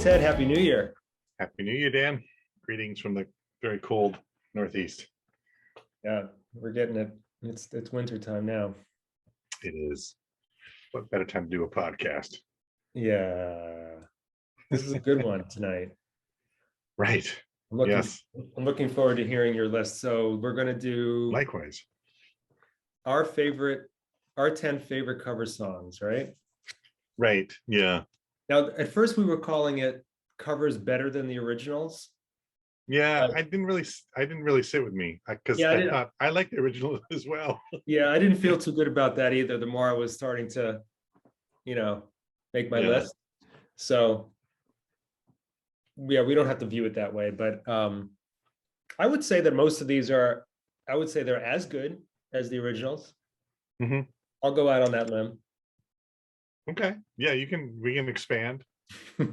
Ted, Happy New Year. Happy New Year, Dan. Greetings from the very cold Northeast. Yeah, we're getting it. It's winter time now. It is. What better time to do a podcast? Yeah, this is a good one tonight. Right. I'm looking forward to hearing your list. So we're going to do likewise our 10 favorite cover songs, right? Right. Yeah. Now, at first we were calling it covers better than the originals. Yeah, I didn't really sit with me because I thought I liked the original as well. Yeah, I didn't feel too good about that either. The more I was starting to, make my list. So yeah, we don't have to view it that way, but I would say that most of these they're as good as the originals. Mm-hmm. I'll go out on that limb. Okay. Yeah, we can expand. I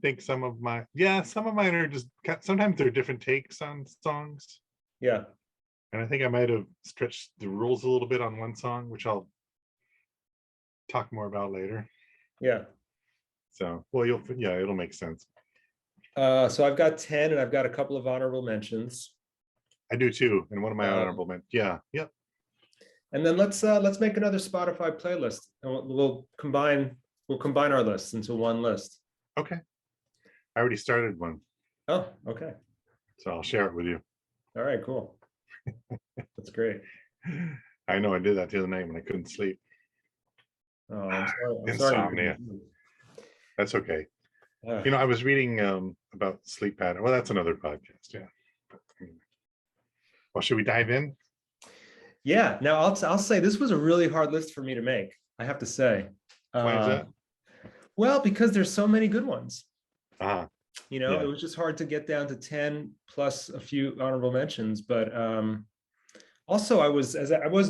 think some of mine are just, sometimes they're different takes on songs. Yeah. And I think I might have stretched the rules a little bit on one song, which I'll talk more about later. Yeah. So, well, it'll make sense. So I've got 10 and I've got a couple of honorable mentions. I do too. And one of my honorable mentions. Yeah. Yep. And then let's make another Spotify playlist. And we'll combine our lists into one list. Okay. I already started one. Oh, okay. So I'll share it with you. All right, cool. That's great. I know I did that the other night when I couldn't sleep. Oh, I'm sorry. Insomnia. That's okay. I was reading about sleep pattern. Well, that's another podcast. Yeah. Well, should we dive in? Yeah. Now I'll say this was a really hard list for me to make. I have to say. Why is that? Well, because there's so many good ones. It was just hard to get down to 10 plus a few honorable mentions. But also I was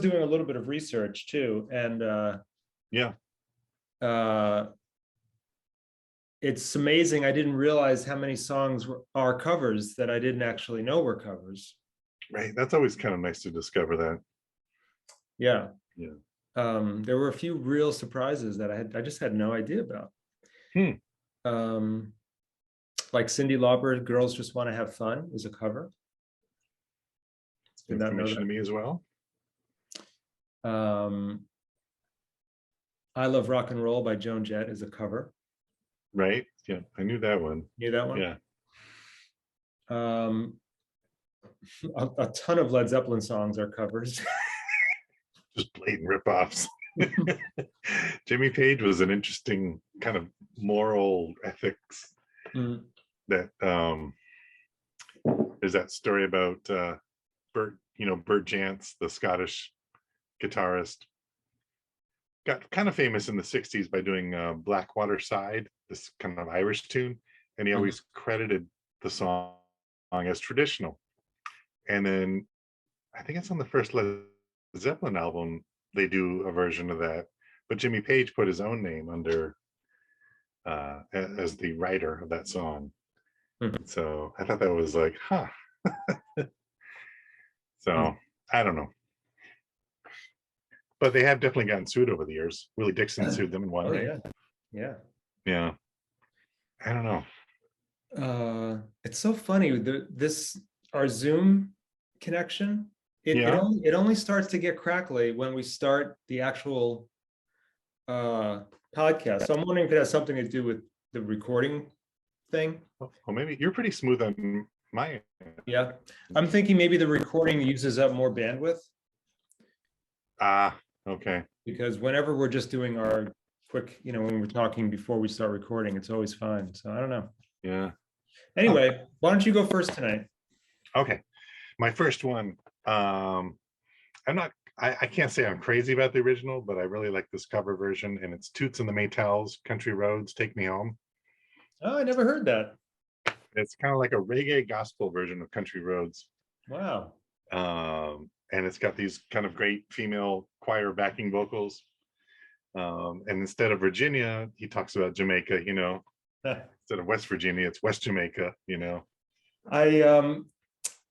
doing a little bit of research too, and it's amazing. I didn't realize how many songs are covers that I didn't actually know were covers. Right. That's always kind of nice to discover that. Yeah. Yeah. There were a few real surprises that I just had no idea about. Like Cyndi Lauper, "Girls Just Want to Have Fun" is a cover. Did not know that. To me as well. "I Love Rock and Roll" by Joan Jett is a cover. Right. Yeah, I knew that one. Knew that one? Yeah. A ton of Led Zeppelin songs are covers. Just blatant ripoffs. Jimmy Page was an interesting kind of moral ethics. That there's that story about Bert Jansch, the Scottish guitarist, got kind of famous in the 60s by doing Blackwater Side, this kind of Irish tune, and he always credited the song as traditional. And then I think it's on the first Led Zeppelin album they do a version of that, but Jimmy Page put his own name under as the writer of that song. So I thought that was like, So I don't know, but they have definitely gotten sued over the years. Willie Dixon sued them and won. Yeah. I don't know. It's so funny. Our Zoom connection. It only starts to get crackly when we start the actual podcast. So I'm wondering if it has something to do with the recording thing. Well, maybe you're pretty smooth on my end. Yeah, I'm thinking maybe the recording uses up more bandwidth. Okay. Because whenever we're just doing our quick, when we're talking before we start recording, it's always fine. So I don't know. Yeah. Anyway, why don't you go first tonight? Okay. My first one. I can't say I'm crazy about the original, but I really like this cover version, and it's Toots and the Maytals, "Country Roads, Take Me Home." Oh, I never heard that. It's kind of like a reggae gospel version of "Country Roads." Wow. And it's got these kind of great female choir backing vocals. And instead of Virginia, he talks about Jamaica, instead of West Virginia, it's West Jamaica,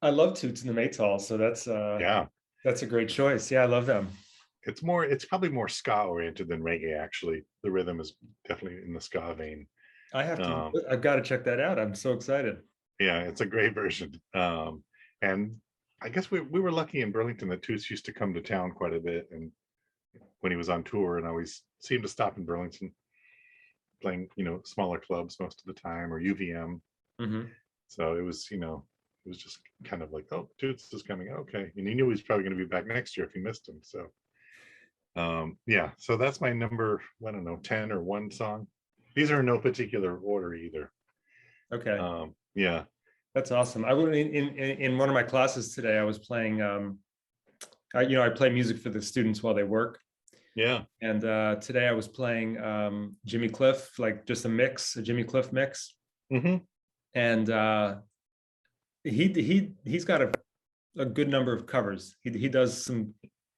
I love Toots and the Maytals, so that's a great choice. Yeah, I love them. It's probably more ska oriented than reggae, actually. The rhythm is definitely in the ska vein. Um, I've got to check that out. I'm so excited. yeah, it's a great version. And I guess we were lucky in Burlington that Toots used to come to town quite a bit, and when he was on tour, and always seemed to stop in Burlington, playing smaller clubs most of the time, or UVM. Hmm. So it was it was just kind of like, oh, Toots is coming, okay, and he knew he was probably going to be back next year if he missed him. So yeah, so that's my number, I don't know, 10 or 1 song. These are in no particular order either. Okay. Yeah. That's awesome. I would in one of my classes today, I was playing I play music for the students while they work. Yeah. And today I was playing Jimmy Cliff, like just a Jimmy Cliff mix. Mm-hmm. And he's got a good number of covers. He does some,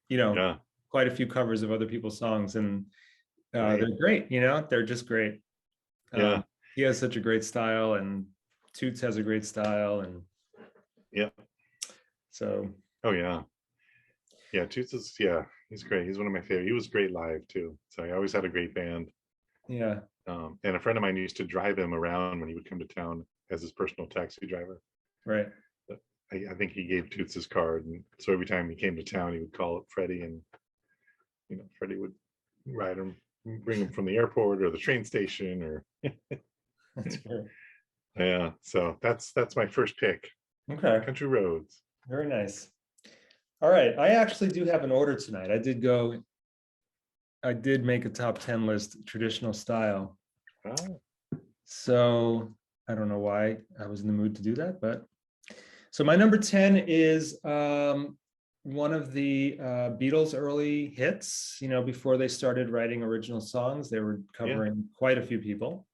Yeah. quite a few covers of other people's songs, and Right. they're great. They're just great. Yeah. He has such a great style, and Toots has a great style, and Yeah. so. Oh yeah. Yeah, Toots is, yeah, he's great. He's one of my favorite. He was great live too. So he always had a great band. Yeah. And a friend of mine used to drive him around when he would come to town as his personal taxi driver. Right. But I think he gave Toots his card, and so every time he came to town, he would call up Freddie, and Freddie would ride him, bring him from the airport or the train station, or That's great. yeah. So that's my first pick. Okay. Country Roads. Very nice. All right. I actually do have an order tonight. I did make a top 10 list, traditional style. Oh. So I don't know why I was in the mood to do that, but so my number 10 is one of the Beatles' early hits. Before they started writing original songs, they were covering quite a few people.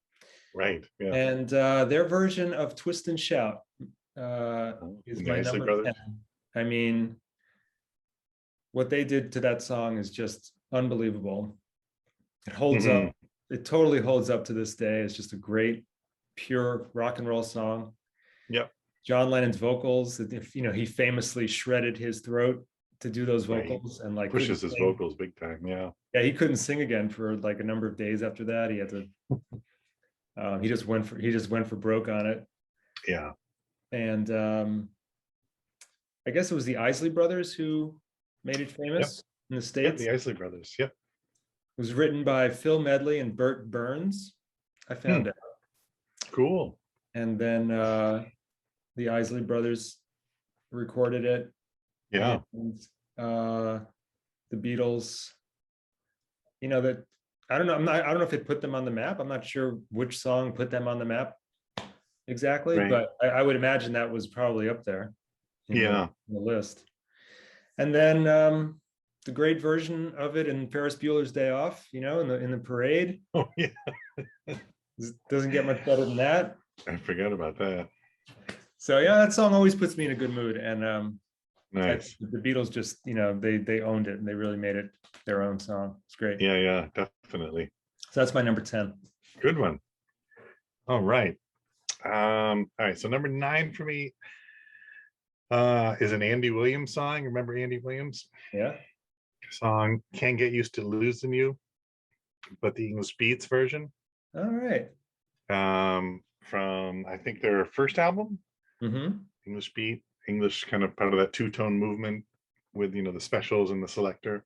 Right. Yeah. And their version of Twist and Shout is my Isley number Brothers. 10. I mean, what they did to that song is just unbelievable. It holds up. It totally holds up to this day. It's just a great, pure rock and roll song. Yep. John Lennon's vocals, he famously shredded his throat to do those vocals, and like pushes his vocals big time. Yeah. Yeah, he couldn't sing again for like a number of days after that. He had to. He just went for broke on it. Yeah. And I guess it was the Isley Brothers who made it famous in the States. The Isley Brothers. Yep. It was written by Phil Medley and Burt Burns, I found out. Cool. And then the Isley Brothers recorded it. Yeah. And the Beatles, that I don't know. I don't know if it put them on the map. I'm not sure which song put them on the map exactly, Right. but I would imagine that was probably up there in the list. And then the great version of it in Ferris Bueller's Day Off, in the parade. Oh yeah. Doesn't get much better than that. I forgot about that. So yeah, that song always puts me in a good mood. And nice. the Beatles just, they owned it, and they really made it their own song. It's great. Yeah, definitely. So that's my number 10. Good one. All right. All right. So number 9 for me is an Andy Williams song. Remember Andy Williams? Yeah. Song Can't Get Used to Losing You, but the English Beats version. All right. From I think their first album, English Beat, English, kind of part of that two-tone movement with the Specials and the Selector,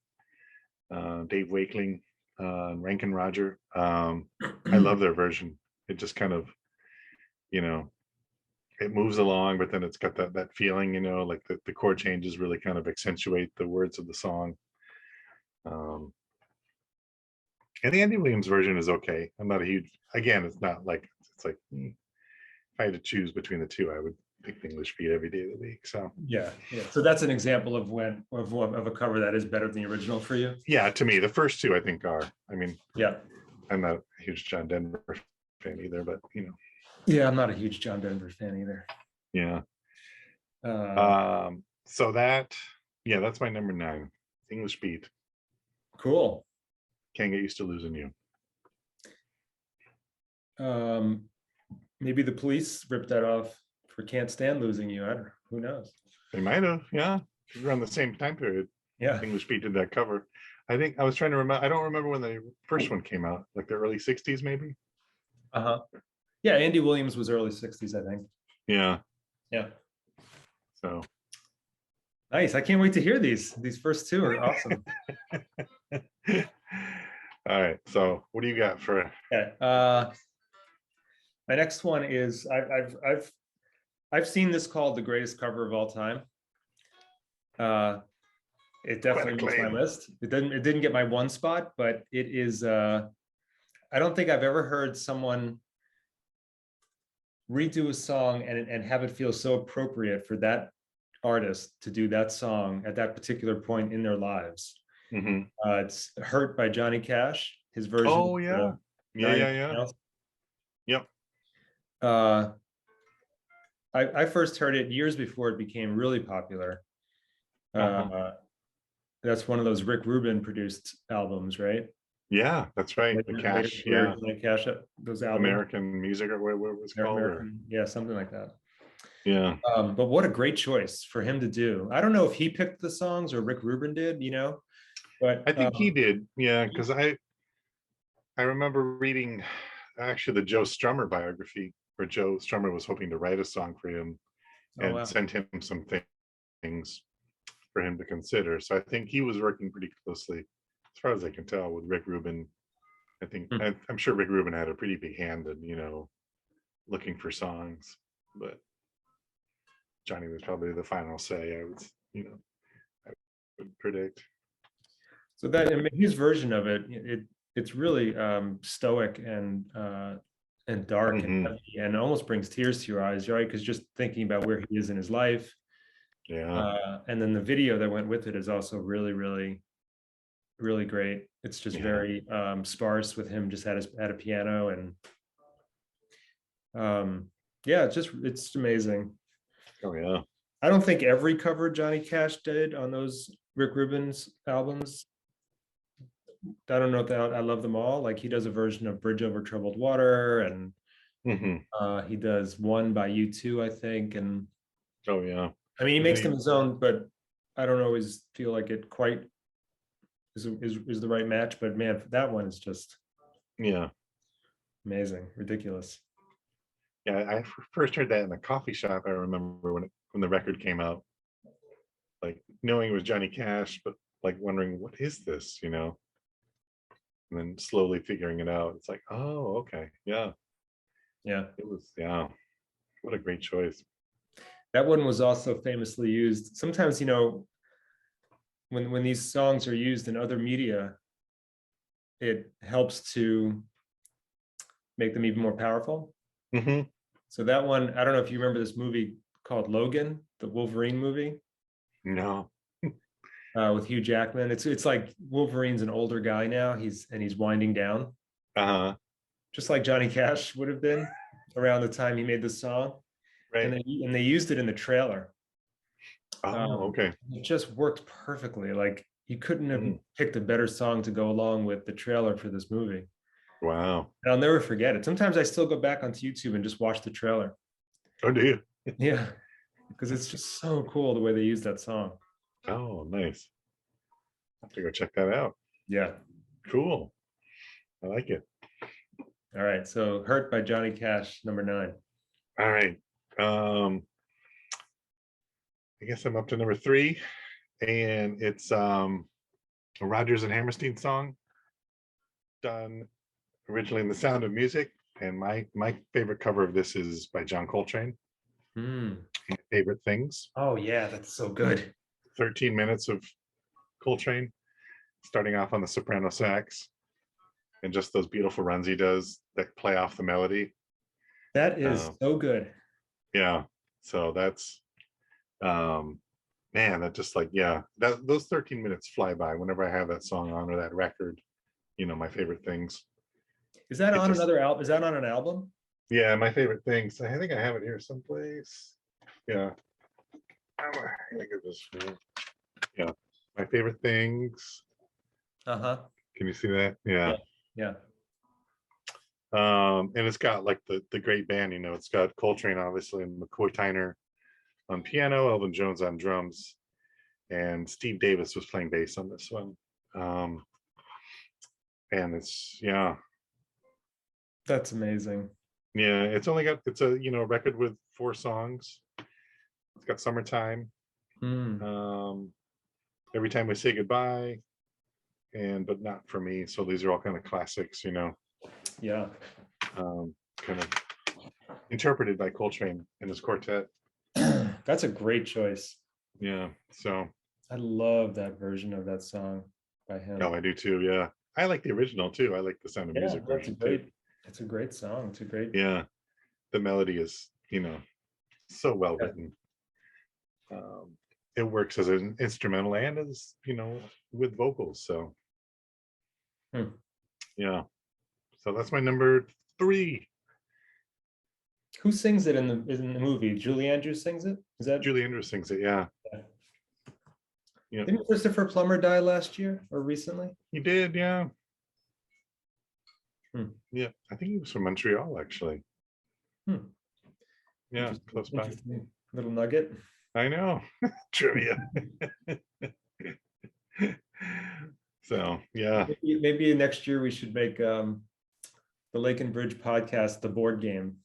Dave Wakeling, Rankin Roger. I love their version. It just kind of, it moves along, but then it's got that feeling, like the chord changes really kind of accentuate the words of the song. And the Andy Williams version is okay. I'm not a huge, again, it's not like, it's like, if I had to choose between the two, I would pick the English Beat every day of the week. So yeah. So that's an example of of a cover that is better than the original for you. Yeah, to me, the first two I think are. I mean, yeah, I'm not a huge John Denver fan either, but Yeah, I'm not a huge John Denver fan either. Yeah. So that's my number 9, English Beat. Cool. Can't Get Used to Losing You. Maybe the Police ripped that off for Can't Stand Losing You. I don't know. Who knows? They might have, yeah. Around the same time period. Yeah. English Beat did that cover. I think I was trying to remember. I don't remember when the first one came out, like the early 60s, maybe. Uh-huh. Yeah, Andy Williams was early 60s, I think. Yeah. Yeah. So Nice. I can't wait to hear these. These first two are awesome. all right. So what do you got for Okay. My next one is I've seen this called the greatest cover of all time. It definitely makes my list. It didn't get my one spot, but it is I don't think I've ever heard someone redo a song and have it feel so appropriate for that artist to do that song at that particular point in their lives. Mhm. It's Hurt by Johnny Cash, his version Oh of yeah. Yeah, Nine yeah, Inch yeah. Nails. Yep. I first heard it years before it became really popular. That's one of those Rick Rubin produced albums, right? Yeah, that's right. The Later Cash, career, yeah. Johnny Cash, those albums. American music or what it was called, or American, yeah, something like that. yeah. But what a great choice for him to do. I don't know if he picked the songs or Rick Rubin did, but I think he did. Yeah, because I remember reading actually the Joe Strummer biography where Joe Strummer was hoping to write a song for him oh and wow, sent him some things for him to consider. So I think he was working pretty closely, as far as I can tell, with Rick Rubin. I think Hmm. I'm sure Rick Rubin had a pretty big hand in, looking for songs, but Johnny was probably the final say. I would predict. So that, I mean, his version of it's really stoic and dark and Hmm. heavy and almost brings tears to your eyes, right? Because just thinking about where he is in his life, Yeah. and then the video that went with it is also really, really, really great. It's just Yeah. very sparse with him just at a piano and yeah, it's amazing. Oh yeah. I don't think every cover Johnny Cash did on those Rick Rubin's albums. I don't know if I love them all. Like he does a version of Bridge Over Troubled Water, and Hmm. he does one by U2, I think. And Oh yeah. I mean, he Isn't makes he? them his own, but I don't always feel like it quite is the right match. But man, that one is just Yeah. amazing, ridiculous. Yeah. I first heard that in a coffee shop. I remember when the record came out, like knowing it was Johnny Cash, but like wondering what is this, and then slowly figuring it out. It's like, oh, okay, yeah, Yeah, it was, yeah. What a great choice. that one was also famously used. Sometimes, when these songs are used in other media, it helps to make them even more powerful. Hmm. So that one, I don't know if you remember this movie called Logan, the Wolverine movie No. with Hugh Jackman. It's like Wolverine's an older guy now. He's winding down, Uh-huh. just like Johnny Cash would have been around the time he made this song. And Right. they used it in the trailer. Oh, okay. It just worked perfectly. Like you couldn't have Mm. picked a better song to go along with the trailer for this movie. Wow. And I'll never forget it. Sometimes I still go back onto YouTube and just watch the trailer. Oh, do you? Yeah, because it's just so cool the way they use that song. Oh, nice. I have to go check that out. Yeah. Cool. I like it. All right. So Hurt by Johnny Cash, number 9. All right. I guess I'm up to number 3, and it's a Rodgers and Hammerstein song done originally in The Sound of Music. And my favorite cover of this is by John Coltrane. Mm. My Favorite Things. Oh yeah, that's so good. 13 minutes of Coltrane, starting off on the soprano sax, and just those beautiful runs he does that play off the melody. That is Um, so good. yeah. So that's man, that just like, yeah, that those 13 minutes fly by whenever I have that song on or that record. My favorite things. Is that It on just, another album? Is that on an album? yeah, my favorite things. I think I have it here someplace. Yeah. I think it was, yeah, my favorite things. Uh-huh. Can you see that? Yeah. Yeah. Yeah. And it's got like the great band, it's got Coltrane obviously and McCoy Tyner on piano, Elvin Jones on drums, and Steve Davis was playing bass on this one. And it's, yeah, That's amazing. Yeah, it's a record with 4 songs. It's got Summertime, Mm, um, Every Time We Say Goodbye, and But Not For Me. So these are all kind of classics, yeah. kind of interpreted by Coltrane and his quartet. That's a great choice. Yeah. So, I love that version of that song by him. oh, I do too. Yeah. I like the original too. I like the Sound of Yeah, Music that's a version too. it's a great song. It's a great, Yeah. The melody is, so well yeah. written. Um, it works as an instrumental and as, with vocals. So, Hmm. yeah. So that's my number 3. Who sings it in the movie? Julie Andrews sings it? Is that? Julie Andrews sings it. Yeah. Yeah. Yeah. Didn't Christopher Plummer die last year or recently? He did. Yeah. Hmm. Yeah. I think he was from Montreal, actually. Hmm. Yeah. Close by. Interesting little nugget. I know. Trivia. So, yeah. Maybe next year we should make the Lake and Bridge podcast the board game.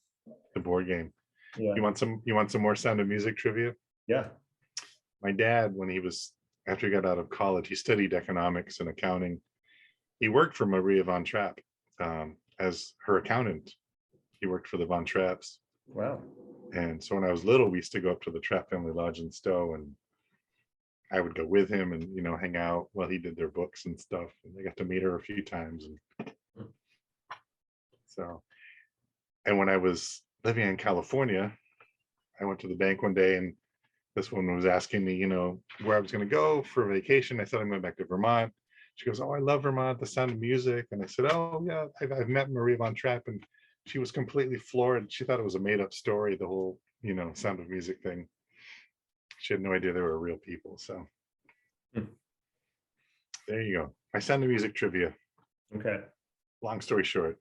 The board game. Yeah. You want some more Sound of Music trivia? Yeah. My dad, after he got out of college, he studied economics and accounting. He worked for Maria von Trapp as her accountant. He worked for the Von Trapps. Wow. And so when I was little, we used to go up to the Trapp family lodge in Stowe, and I would go with him and, hang out while he did their books and stuff. And I got to meet her a few times. And so, and when I was living in California, I went to the bank one day, and this one was asking me, where I was going to go for vacation. I said, I'm going back to Vermont. She goes, oh, I love Vermont, the Sound of Music. And I said, oh, yeah, I've met Maria von Trapp. And she was completely floored. She thought it was a made up story, the whole, Sound of Music thing. She had no idea they were real people. So there you go. My Sound of Music trivia. Okay. Long story short.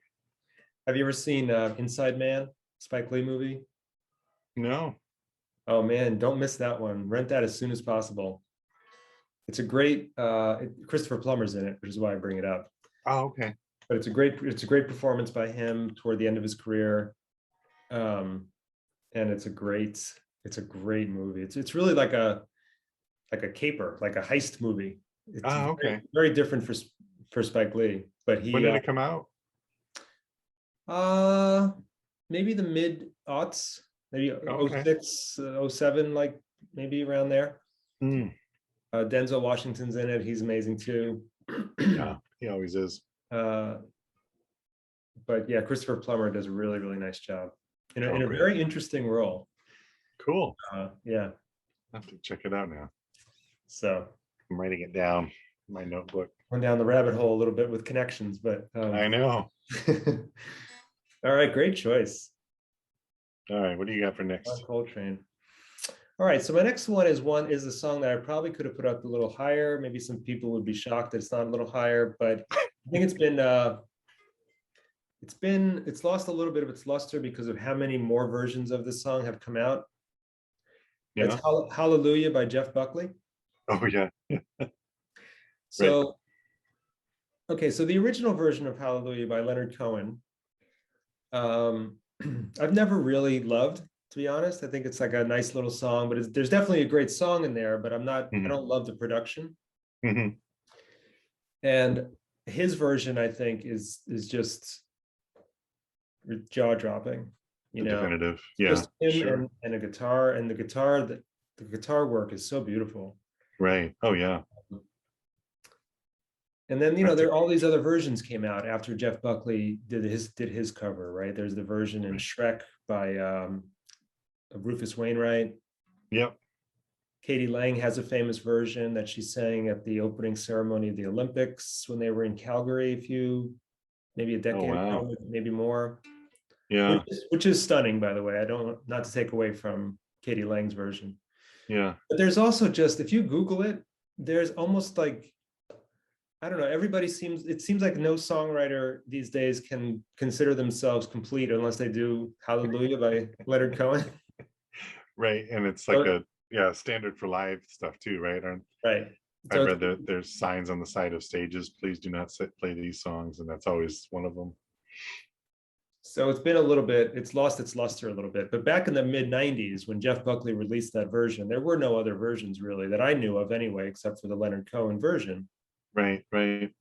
Have you ever seen Inside Man, Spike Lee movie? No. Oh man, don't miss that one. Rent that as soon as possible. It's a great Christopher Plummer's in it, which is why I bring it up. Oh, okay. But it's a great performance by him toward the end of his career. And it's a great movie. It's really like a caper, like a heist movie. It's Okay. very different for Spike Lee. But When did it come out? Maybe the mid aughts, maybe Okay. 06, 07, like maybe around there. Mm. Denzel Washington's in it. He's amazing too. Yeah, he always is. But yeah, Christopher Plummer does a really, really nice job in a Great. very interesting role. Cool. Yeah. I have to check it out now. So I'm writing it down in my notebook. went down the rabbit hole a little bit with connections, but I know. All right, great choice. All right, what do you got for next? Coltrane. All right, so my next one is a song that I probably could have put up a little higher. Maybe some people would be shocked that it's not a little higher, but I think it's lost a little bit of its luster because of how many more versions of this song have come out. Yeah. It's Hallelujah by Jeff Buckley. Oh yeah. So, right. Okay, so the original version of Hallelujah by Leonard Cohen, I've never really loved, to be honest. I think it's like a nice little song, but there's definitely a great song in there, but I don't love the production. Mm-hmm. And his version, I think, is just jaw-dropping. Definitive. Yeah. Just him sure. and a guitar, and the guitar work is so beautiful. Right. Oh yeah. And then there are all these other versions came out after Jeff Buckley did his cover, right? There's the version in Shrek by Rufus Wainwright. Yep. Katie Lang has a famous version that she sang at the opening ceremony of the Olympics when they were in Calgary maybe a decade ago, maybe more. Yeah. Which is stunning, by the way. Not to take away from Katie Lang's version. Yeah. But there's also just, if you Google it, there's almost like, I don't know, it seems like no songwriter these days can consider themselves complete unless they do Hallelujah by Leonard Cohen. Right. And it's like standard for live stuff too, right? Right. So I've read that there's signs on the side of stages, please do not play these songs, and that's always one of them. So it's been a little bit, it's lost its luster a little bit, but back in the mid 90s, when Jeff Buckley released that version, there were no other versions really that I knew of anyway, except for the Leonard Cohen version. Right, right.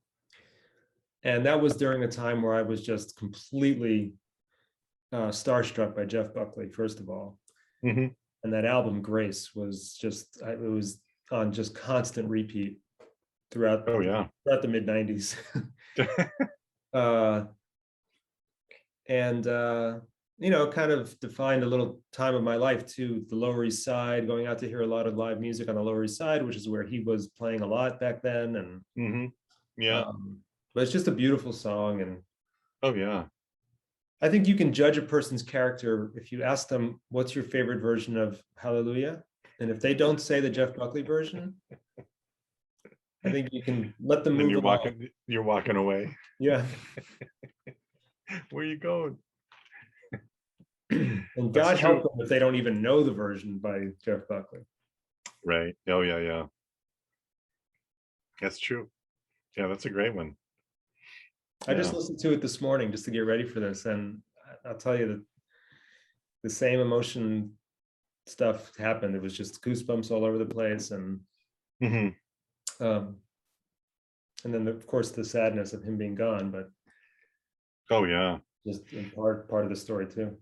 And that was during a time where I was just completely starstruck by Jeff Buckley, first of all. Hmm. And that album, Grace, was just, it was on just constant repeat throughout, Oh yeah. throughout the mid 90s. uh, and you know, kind of defined a little time of my life too. The Lower East Side, going out to hear a lot of live music on the Lower East Side, which is where he was playing a lot back then. And Hmm. Yeah. but it's just a beautiful song, and Oh yeah. I think you can judge a person's character if you ask them, "What's your favorite version of Hallelujah?" And if they don't say the Jeff Buckley version, I think you can let them Then move along. you're walking away. Yeah. Where you going? And That's God help true. them if they don't even know the version by Jeff Buckley. Right. Oh yeah, yeah. That's true. Yeah, that's a great one. I just Yeah. listened to it this morning just to get ready for this, and I'll tell you that the same emotion stuff happened. It was just goosebumps all over the place, Hmm. um, and then of course the sadness of him being gone, but Oh yeah. just in part of the story too.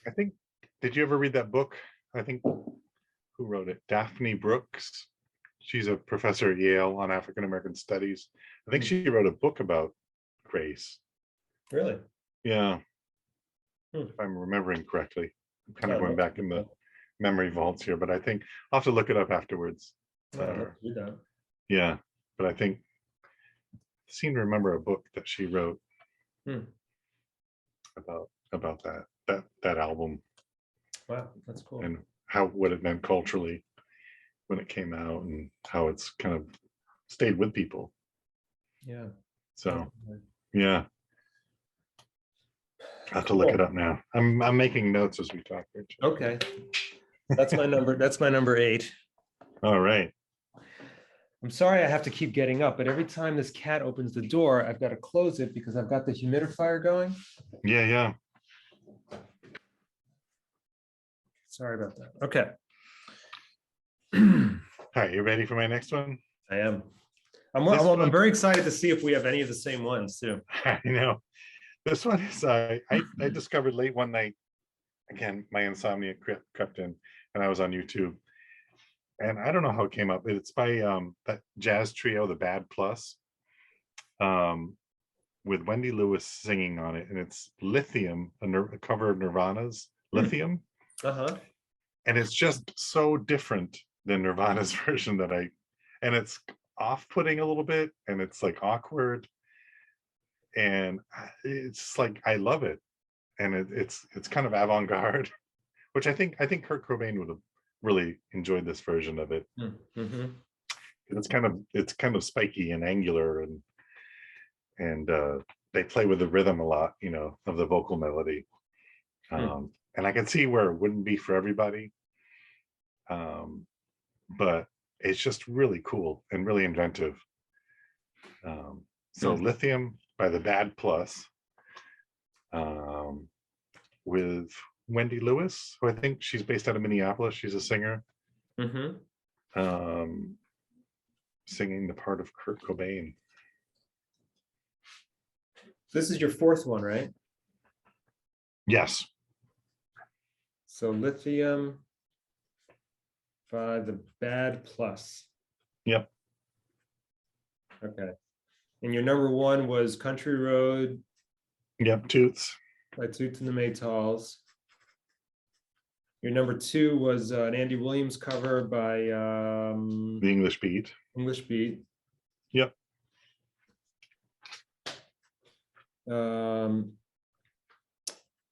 I think, did you ever read that book? I think, who wrote it? Daphne Brooks. She's a professor at Yale on African American studies. I think she wrote a book about Grace. Really? Yeah, Hmm. if I'm remembering correctly. I'm kind of I'd going love to back in do the that. memory vaults here, but I think I'll have to look it up afterwards. Yeah, I'd love to do that. Yeah, but I think I seem to remember a book that she wrote Hmm. about that album Wow, that's cool. and how what it meant culturally when it came out and how it's kind of stayed with people. Yeah. So Definitely. yeah, I have to look it Cool. up now. I'm making notes as we talk. Okay. That's my number. That's my number 8. All right. I'm sorry I have to keep getting up, but every time this cat opens the door, I've got to close it because I've got the humidifier going. Yeah, yeah. Sorry about that. Okay. All right, you ready for my next one? I am. This I'm one, very excited to see if we have any of the same ones too. I know. This one is I discovered late one night. Again, my insomnia crept in, and I was on YouTube, and I don't know how it came up. It's by that jazz trio, the Bad Plus, um, with Wendy Lewis singing on it, and it's Lithium, a cover of Nirvana's Hmm. Lithium, Uh-huh. and it's just so different than Nirvana's version and it's off-putting a little bit, and it's like awkward, and it's like I love it, and it's kind of avant-garde, which I think Kurt Cobain would have really enjoyed this version of it. Mm-hmm. It's kind of spiky and angular, and they play with the rhythm a lot, of the vocal melody, and I can see where it wouldn't be for everybody, but it's just really cool and really inventive. So Lithium by the Bad Plus, with Wendy Lewis, who I think she's based out of Minneapolis. She's a singer, Mm-hmm. singing the part of Kurt Cobain. This is your 4th one, right? Yes. So Lithium by the Bad Plus. Yep. Okay. And your number 1 was Country Road Yep. Toots. by Toots and the Maytals. Your number 2 was an Andy Williams cover by The English Beat. English Beat. Yep.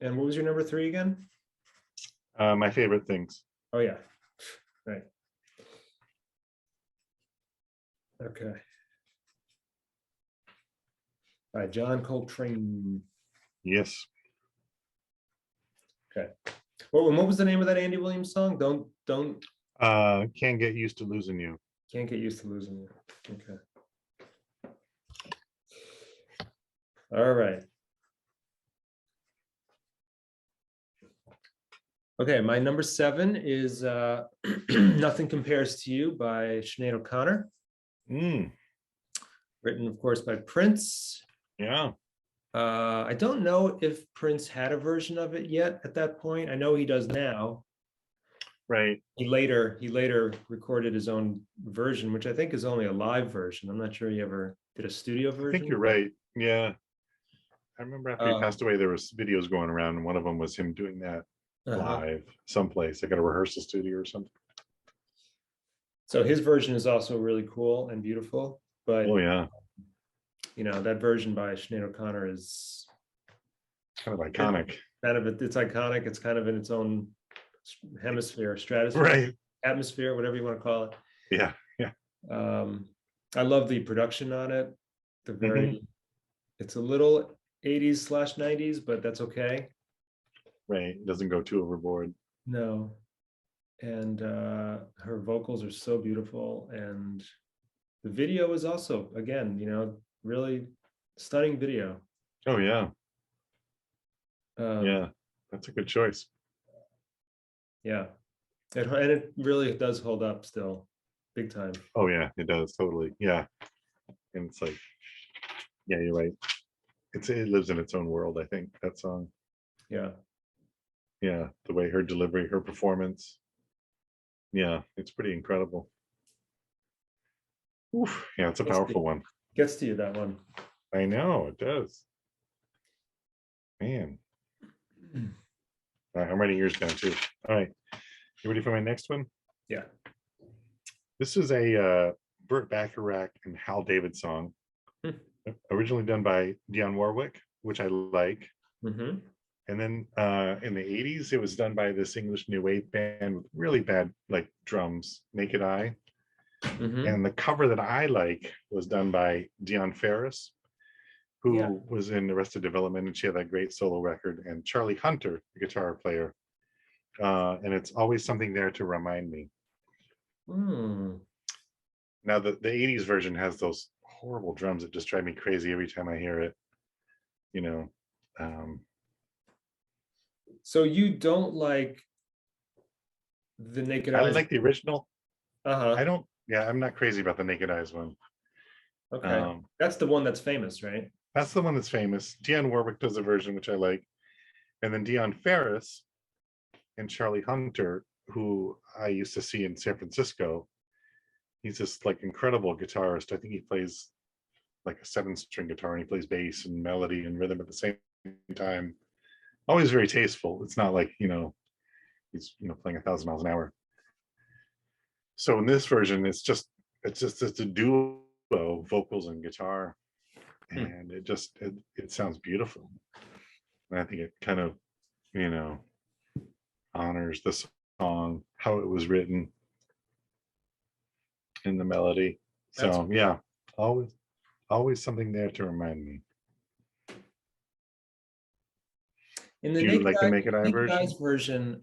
And what was your number 3 again? My Favorite Things. Oh yeah, right. Okay. By John Coltrane. Yes. Okay. Well, and what was the name of that Andy Williams song? Don't. Can't Get Used to Losing You. Can't Get Used to Losing You. Okay. All right. Okay, my number 7 is Nothing Compares to You by Sinead O'Connor. Written, of course, by Prince. Yeah. I don't know if Prince had a version of it yet at that point. I know he does now. Right. He later recorded his own version, which I think is only a live version. I'm not sure he ever did a studio version. I think you're right. Yeah. I remember after he passed away, there was videos going around, and one of them was him doing that live someplace, like at a rehearsal studio or something. So his version is also really cool and beautiful. But oh yeah, you know, that version by Sinead O'Connor is kind of iconic. It's iconic. It's kind of in its own hemisphere, stratosphere, right? Atmosphere, whatever you want to call it. Yeah, yeah. I love the production on it. It's a little 80s/90s, but that's okay. Right, it doesn't go too overboard. No. And her vocals are so beautiful, and the video is also, again, you know, really stunning video. Oh yeah. Yeah, that's a good choice. Yeah, and it really does hold up still, big time. Oh yeah, it does totally. Yeah, and it's like, yeah, you're right. It lives in its own world, I think, that song. Yeah. Yeah, the way her delivery, her performance. Yeah, it's pretty incredible. Oof, yeah, it's a powerful one. Gets to you, that one. I know, it does. Man. All right, I'm writing yours down too. All right, you ready for my next one? Yeah. This is a Burt Bacharach and Hal David song, originally done by Dionne Warwick, which I like. And then in the 80s, it was done by this English new wave band with really bad like drums, Naked Eye. And the cover that I like was done by Dionne Farris, who was in Arrested Development, and she had that great solo record, and Charlie Hunter, the guitar player. And it's Always Something There to Remind Me. Now the 80s version has those horrible drums that just drive me crazy every time I hear it. You know. So you don't like the Naked Eyes? I like the original. I don't. Yeah, I'm not crazy about the Naked Eyes one. Okay, that's the one that's famous, right? That's the one that's famous. Dionne Warwick does a version which I like, and then Dionne Farris and Charlie Hunter, who I used to see in San Francisco. He's this like incredible guitarist. I think he plays like a 7-string guitar, and he plays bass and melody and rhythm at the same time. Always very tasteful. It's not like, you know, he's, you know, playing 1,000 miles an hour. So in this version, it's a duo, vocals and guitar, and it sounds beautiful. And I think it kind of, you know, honors the song, how it was written, and the melody. So yeah, always something there to remind me. In the Do you like the Naked Eye version?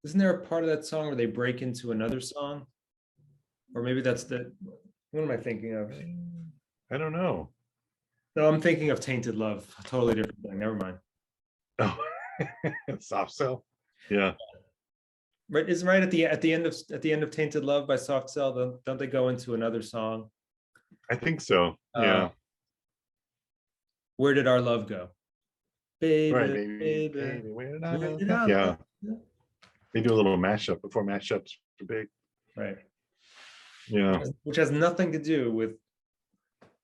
Isn't there a part of that song where they break into another song? Or maybe that's what am I thinking of? I don't know. No, I'm thinking of Tainted Love. A totally different thing. Never mind. Oh, Soft Cell. Yeah. Right, is right at the end of Tainted Love by Soft Cell. Don't they go into another song? I think so. Yeah. Where Did Our Love Go? Baby, right, baby, where did our love go? Yeah. They do a little mashup before mashups are big. Right. Yeah. Which has nothing to do with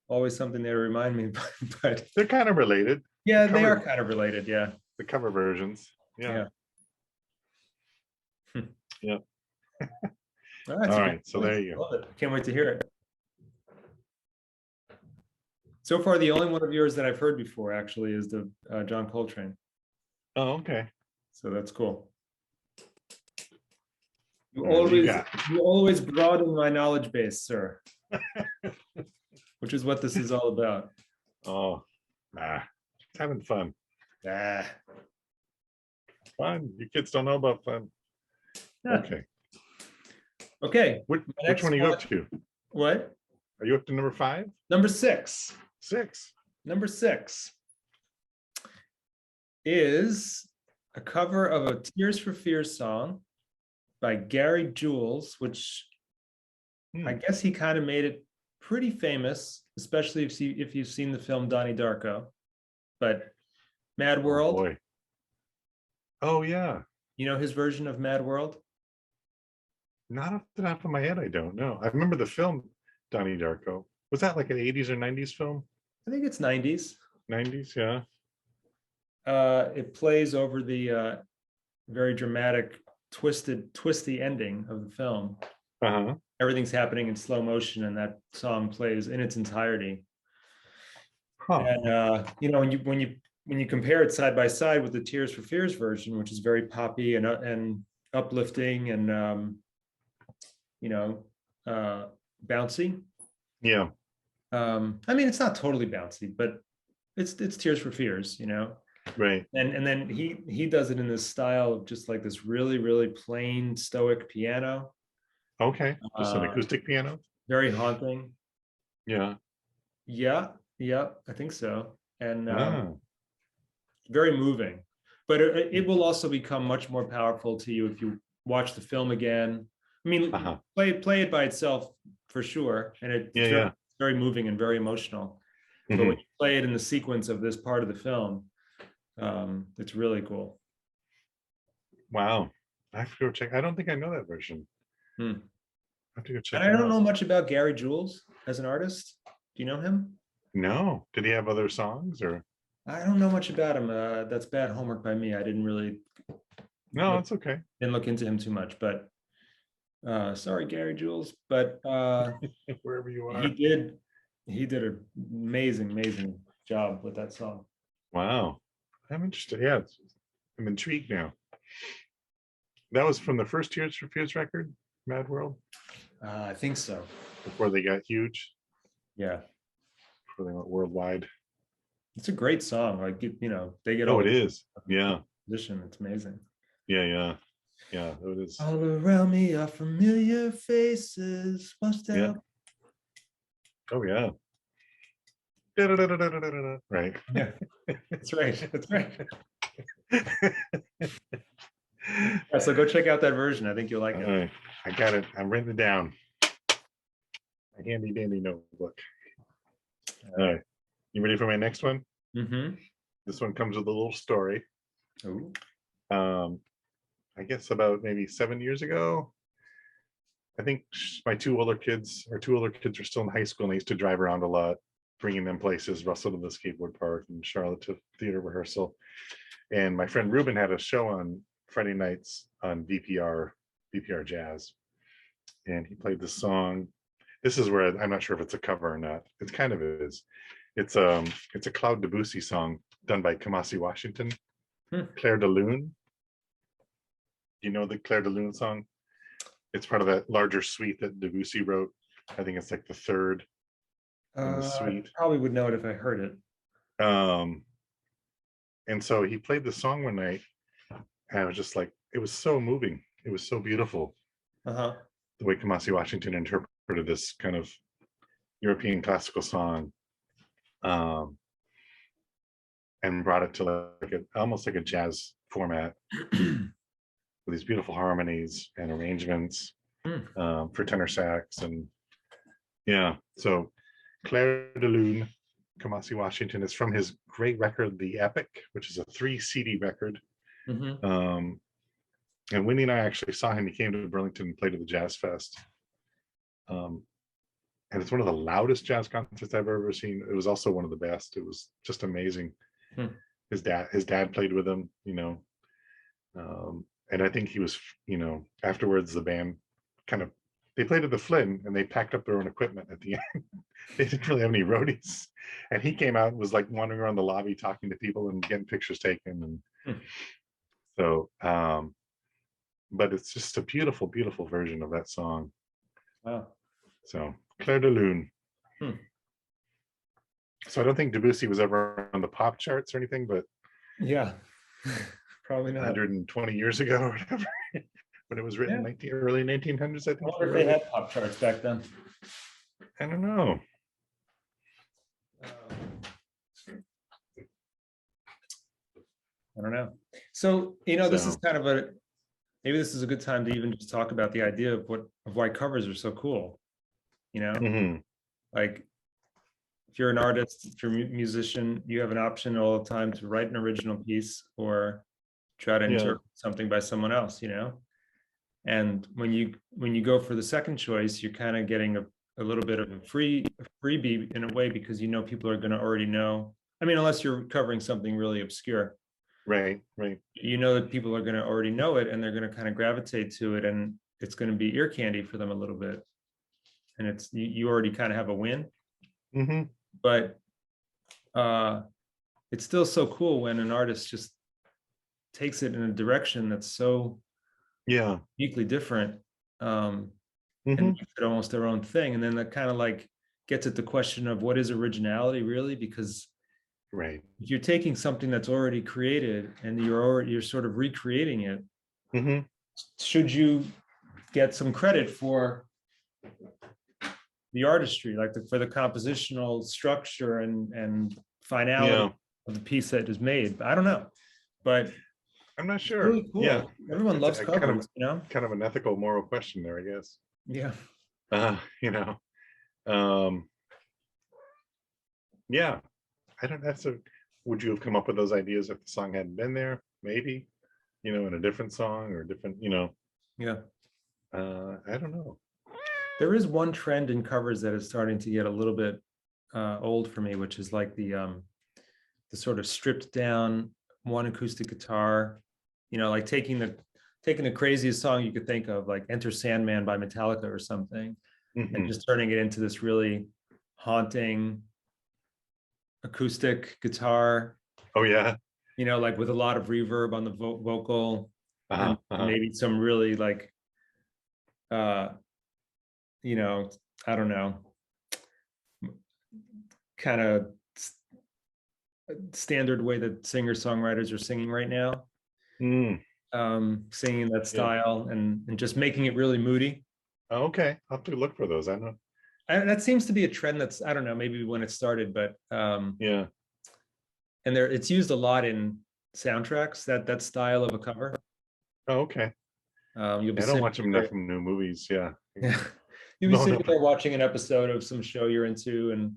Always Something There to Remind Me, but they're kind of related. Yeah, they are kind of related. Yeah. The cover versions. Yeah. Yeah. All right. So there you go. Love it. I can't wait to hear it. So far, the only one of yours that I've heard before actually is the John Coltrane. Oh, okay. So that's cool. You always broaden my knowledge base, sir. Which is what this is all about. Oh, it's having fun. Fun. You kids don't know about fun. Yeah. Okay. Which one are you up to? What? Are you up to number 5? Number 6. 6. Number 6 is a cover of a Tears for Fears song by Gary Jules, which I guess he kind of made it pretty famous, especially if you've seen the film Donnie Darko. But Mad World, boy. Oh yeah. You know his version of Mad World? Not off the top of my head, I don't know. I remember the film Donnie Darko. Was that like an 80s or 90s film? I think it's 90s. 90s, yeah. It plays over the very dramatic, twisty ending of the film. Uh-huh. Everything's happening in slow motion, and that song plays in its entirety. Huh. And you know, when you compare it side by side with the Tears for Fears version, which is very poppy and uplifting and you know, bouncy. Yeah. I mean, it's not totally bouncy, but it's Tears for Fears, you know. Right. And then he does it in this style of just like this really plain stoic piano. Okay. Just an acoustic piano. Very haunting. Yeah. Yeah, I think so. And Ah. very moving. But it will also become much more powerful to you if you watch the film again. I mean, play it by itself for sure, and it's very moving and very emotional. But when you play it in the sequence of this part of the film, it's really cool. Wow. I have to go check. I don't think I know that version. I have to go check. And I don't know much about Gary Jules as an artist. Do you know him? No. Did he have other songs or? I don't know much about him. That's bad homework by me. I didn't really. No, it's okay. Didn't look into him too much, but sorry, Gary Jules. But wherever you are, he did an amazing job with that song. Wow, I'm interested. Yeah, I'm intrigued now. That was from the first Tears for Fears record, Mad World. I think so. Before they got huge. Yeah. Before they went worldwide. It's a great song. Like, you know, they get all. Oh, it is. Yeah. Position. It's amazing. Yeah. It is. All around me are familiar faces. Washed out. Yeah. Oh yeah. Right. Yeah. That's right. Yeah, so go check out that version. I think you'll like it. All right. I got it. I'm writing it down. A handy dandy notebook. All right. You ready for my next one? Mm-hmm. This one comes with a little story. Ooh. I guess about maybe 7 years ago. I think my two older kids were still in high school, and I used to drive around a lot, bringing them places, Russell to the skateboard park and Charlotte to theater rehearsal. And my friend Ruben had a show on Friday nights on VPR Jazz. And he played this song. This is where I'm not sure if it's a cover or not. It kind of is. It's a Claude Debussy song done by Kamasi Washington. Clair de Lune. You know the Clair de Lune song? It's part of that larger suite that Debussy wrote. I think it's like the third in the suite. I probably would know it if I heard it. And so he played the song one night, and I was just like, it was so moving. It was so beautiful. The way Kamasi Washington interpreted this kind of European classical song, and brought it to almost like a jazz format. With these beautiful harmonies and arrangements for tenor sax. And yeah, so Clair de Lune, Kamasi Washington, is from his great record, The Epic, which is a 3 CD record. And Winnie and I actually saw him. He came to Burlington and played at the Jazz Fest. And it's one of the loudest jazz concerts I've ever seen. It was also one of the best. It was just amazing. His dad played with him, you know. And I think he was, you know, afterwards the band they played at the Flynn and they packed up their own equipment at the end. They didn't really have any roadies. And he came out and was like wandering around the lobby talking to people and getting pictures taken. And so, but it's just a beautiful, beautiful version of that song. Wow. So Clair de Lune. So I don't think Debussy was ever on the pop charts or anything, but yeah. Probably not. 120 years ago or whatever, when it was written, early 1900s, I think. I wonder if they had pop charts back then. I don't know. I don't know. So, this is So, kind of maybe this is a good time to even just talk about the idea of why covers are so cool. mhm, Like if you're an artist, if you're a musician, you have an option all the time to write an original piece or try to yeah, interpret something by someone else, And when you go for the second choice, you're kind of getting a little bit of a freebie in a way, because people are going to already know. I mean, unless you're covering something really obscure, right, right. that people are going to already know it and they're going to kind of gravitate to it, and it's going to be ear candy for them a little bit. And it's you already kind of have a win, Hmm. but it's still so cool when an artist just takes it in a direction that's so Yeah. uniquely different, and Hmm. makes it almost their own thing. And then that kind of like gets at the question of what is originality really, because Right. if you're taking something that's already created and you're sort of recreating it, Hmm. should you get some credit for the artistry, like for the compositional structure and finality Yeah. of the piece that is made? I don't know, but I'm not it's sure. really Yeah. cool. Everyone It's loves a kind of covers. kind of an ethical, moral question there, I guess. Yeah. Uh, you know, um, yeah. I don't have to. Would you have come up with those ideas if the song hadn't been there? Maybe, in a different song or different, Yeah. I don't know. There is one trend in covers that is starting to get a little bit old for me, which is like the sort of stripped down one acoustic guitar, like taking the craziest song you could think of, like Enter Sandman by Metallica or something, and Hmm. just turning it into this really haunting acoustic guitar, Oh yeah. like with a lot of reverb on the vocal, Uh-huh. and Uh-huh. maybe some really like uh you know I don't know, kind of standard way that singer songwriters are singing right now, Mm, singing that yeah. style, and just making it really moody. Oh, okay. I'll have to look for those. I know. And that seems to be a trend that's, I don't know, maybe when it started, but Yeah. and it's used a lot in soundtracks, that style of a cover. Oh, okay. You'll be Yeah, I don't sitting watch enough there, new movies. Yeah. yeah, you'll be No, sitting no. there watching an episode of some show you're into, and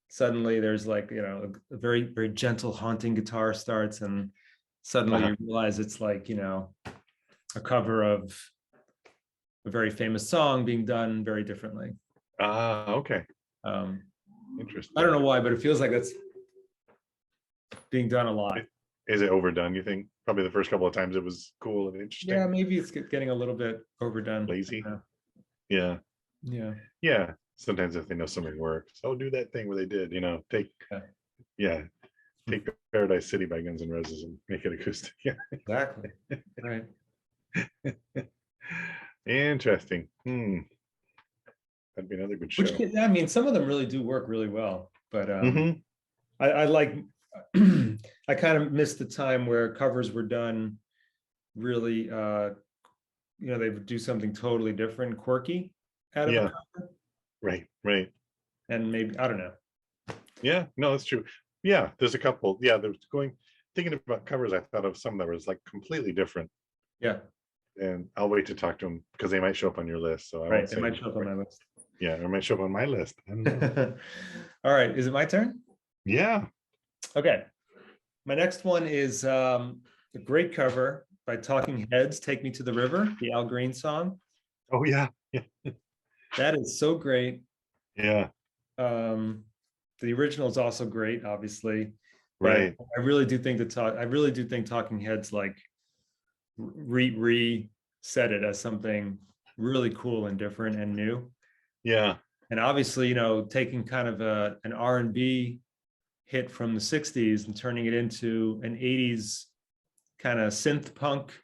suddenly there's like, a very, very gentle, haunting guitar starts, and suddenly Uh-huh. you realize it's like, a cover of a very famous song being done very differently. Ah, okay. Um, I don't Interesting. know why, but it feels like that's being done a lot. It, is it overdone, you think? Probably the first couple of times it was cool and Yeah, interesting. maybe it's getting a little bit overdone. Lazy. Yeah. Yeah. Yeah. Yeah. Sometimes if they know something works, oh, do that thing where they did, Yeah. yeah, take Paradise City by Guns N' Roses and make it acoustic. Yeah. Exactly. Right. Interesting. That'd be another good Which show. I mean, some of them really do work really well, but Hmm. I like I kind of missed the time where covers were done really they would do something totally different, quirky out of a Yeah. cover. Right. Right. And maybe, I don't know. Yeah. No, that's true. Yeah. There's a couple. Yeah. There's thinking about covers. I thought of some that was like completely different. Yeah. And I'll wait to talk to them because they might show up on your list. So I Right. won't It say might who. show up on my list. Yeah, or it might show up on my list. I don't know. All right. Is it my turn? Yeah. Okay. My next one is a great cover by Talking Heads, Take Me to the River, the Al Green song. Oh yeah. Yeah. That is so great. Yeah. Um, the original is also great, obviously, but Right. I really do think Talking Heads like reset it as something really cool and different and new. Yeah. And obviously, taking kind of an R&B hit from the 60s and turning it into an 80s kind of synth punk,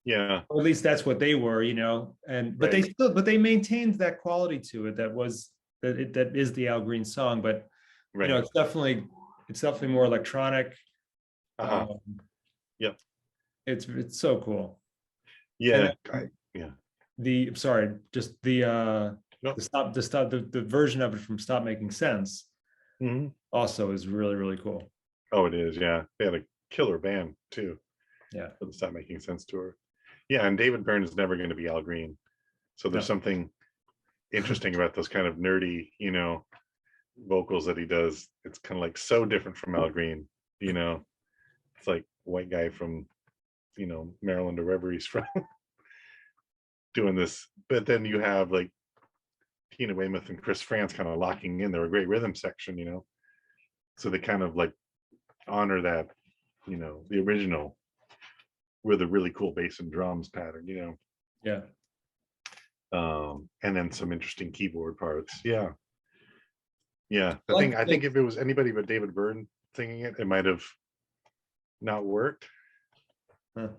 Yeah. or at least that's what they were, and but Right. they maintained that quality to it that is the Al Green song, but Right. it's definitely more electronic. Uh-huh. um, Yep. it's so cool. And Yeah. then Yeah. sorry, just No. the version of it from Stop Making Sense Mhm. also is really, really cool. Oh, it is. Yeah. They had a killer band too. Yeah. For the Stop Making Sense tour. Yeah, and David Byrne is never going to be Al Green. So there's something interesting about those kind of nerdy, vocals that he does. It's kind of like so different from Al Green, It's like white guy from, Maryland or wherever he's from doing this. But then you have like Tina Weymouth and Chris Frantz kind of locking in. They're a great rhythm section, So they kind of like honor that, the original with a really cool bass and drums pattern, Yeah. And then some interesting keyboard parts. Yeah. Yeah. Like I think if it was anybody but David Byrne singing it, it might have not worked. Huh.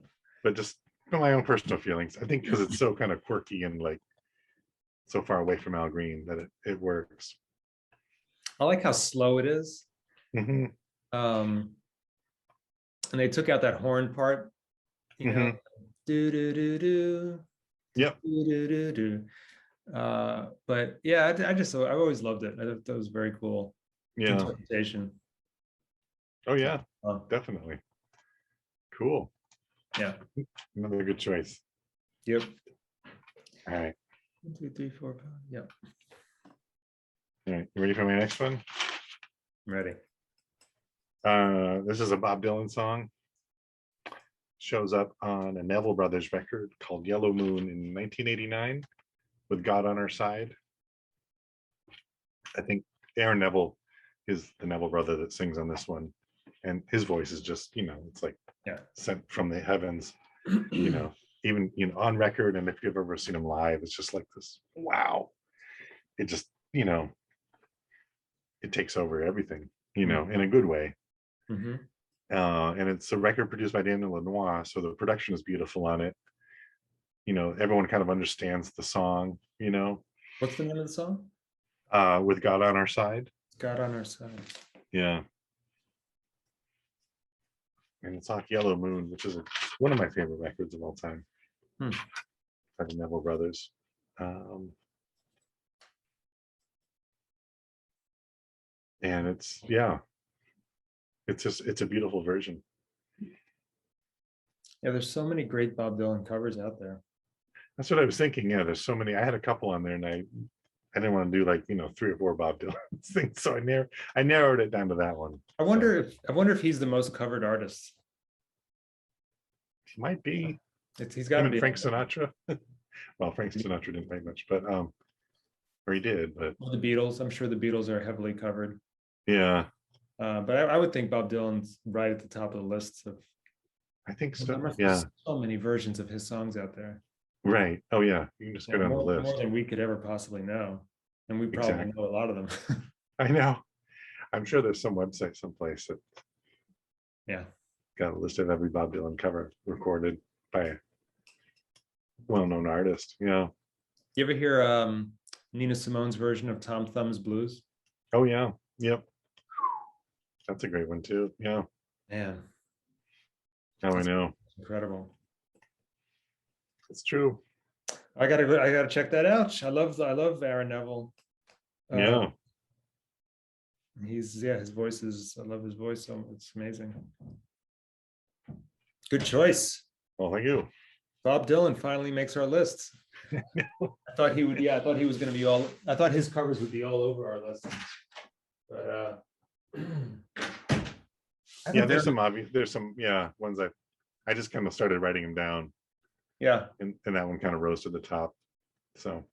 But just from my own personal feelings, I think because it's so kind of quirky and like so far away from Al Green that it works. I like how slow it is. Mm-hmm. And they took out that horn part, do do do do. Yep. Do, do, do, do. But yeah, I always loved it. I thought that was very cool. Yeah. Interpretation. Oh yeah, definitely. Cool. Yeah. Another good choice. Yep. All right. 1, 2, 3, 4, 5. Yep. All right. You ready for my next one? I'm ready. This is a Bob Dylan song. Shows up on a Neville Brothers record called Yellow Moon in 1989 with God on Our Side. I think Aaron Neville is the Neville brother that sings on this one. And his voice is just, it's like sent from the heavens, even, on record. And if you've ever seen him live, it's just like this, wow. It just, it takes over everything, in a good way. Mm-hmm. And it's a record produced by Daniel Lanois, so the production is beautiful on it. Everyone kind of understands the song. What's the name of the song? With God on Our Side. God on Our Side. Yeah. And it's off Yellow Moon, which is one of my favorite records of all time. By the Neville Brothers. And it's a beautiful version. Yeah, there's so many great Bob Dylan covers out there. That's what I was thinking. Yeah, there's so many. I had a couple on there, and I didn't want to do like 3 or 4 Bob Dylan things, so I narrowed it down to that one. I wonder if he's the most covered artist. He might be. He's got to be. Frank Sinatra. Well, Frank Sinatra didn't write much, but or he did. But well, the Beatles. I'm sure the Beatles are heavily covered. Yeah. But I would think Bob Dylan's right at the top of the list of. I think so. Yeah. So many versions of his songs out there. Right. Oh yeah. You can just go down the list. More than we could ever possibly know, and we probably know a lot of them. I know. I'm sure there's some website someplace that. Yeah. Got a list of every Bob Dylan cover recorded by a well-known artist. Yeah. You ever hear Nina Simone's version of Tom Thumb's Blues? Oh yeah. Yep. That's a great one too. Yeah. Man. Oh, I know. Incredible. It's true. I gotta check that out. I love Aaron Neville. Yeah. His voice is. I love his voice. So it's amazing. Good choice. Well, thank you. Bob Dylan finally makes our list. I thought he would. Yeah, I thought he was going to be all. I thought his covers would be all over our list. But yeah, there's some obvious. There's some ones I just kind of started writing them down. Yeah, and that one kind of rose to the top. So.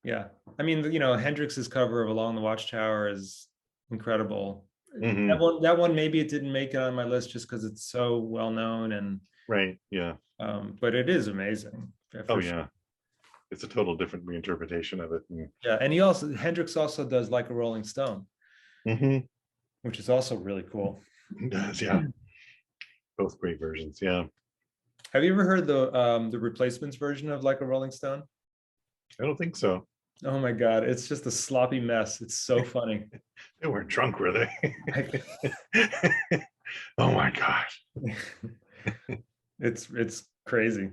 Yeah, I mean, Hendrix's cover of "Along the Watchtower" is incredible. Mm-hmm. That one maybe it didn't make it on my list just because it's so well known and. Right. Yeah. But it is amazing. Oh yeah, it's a total different reinterpretation of it. Yeah, and Hendrix also does "Like a Rolling Stone," which is also really cool. It does, yeah. Both great versions. Yeah. Have you ever heard the Replacements version of "Like a Rolling Stone"? I don't think so. Oh my God, it's just a sloppy mess. It's so funny. They weren't drunk, were they? Oh my God. It's crazy.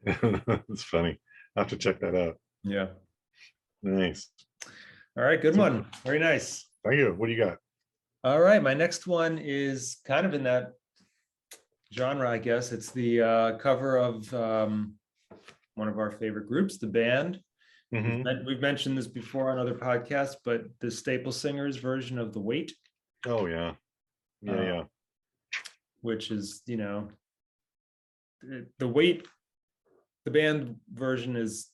It's funny. I'll have to check that out. Yeah. Nice. All right, good one. Very nice. Thank you. What do you got? All right, my next one is kind of in that genre, I guess. It's the cover of one of our favorite groups, the band. Hmm. We've mentioned this before on other podcasts, but the Staple Singers version of The Weight, Oh yeah, yeah, uh, yeah. which is, The Weight, the band version is,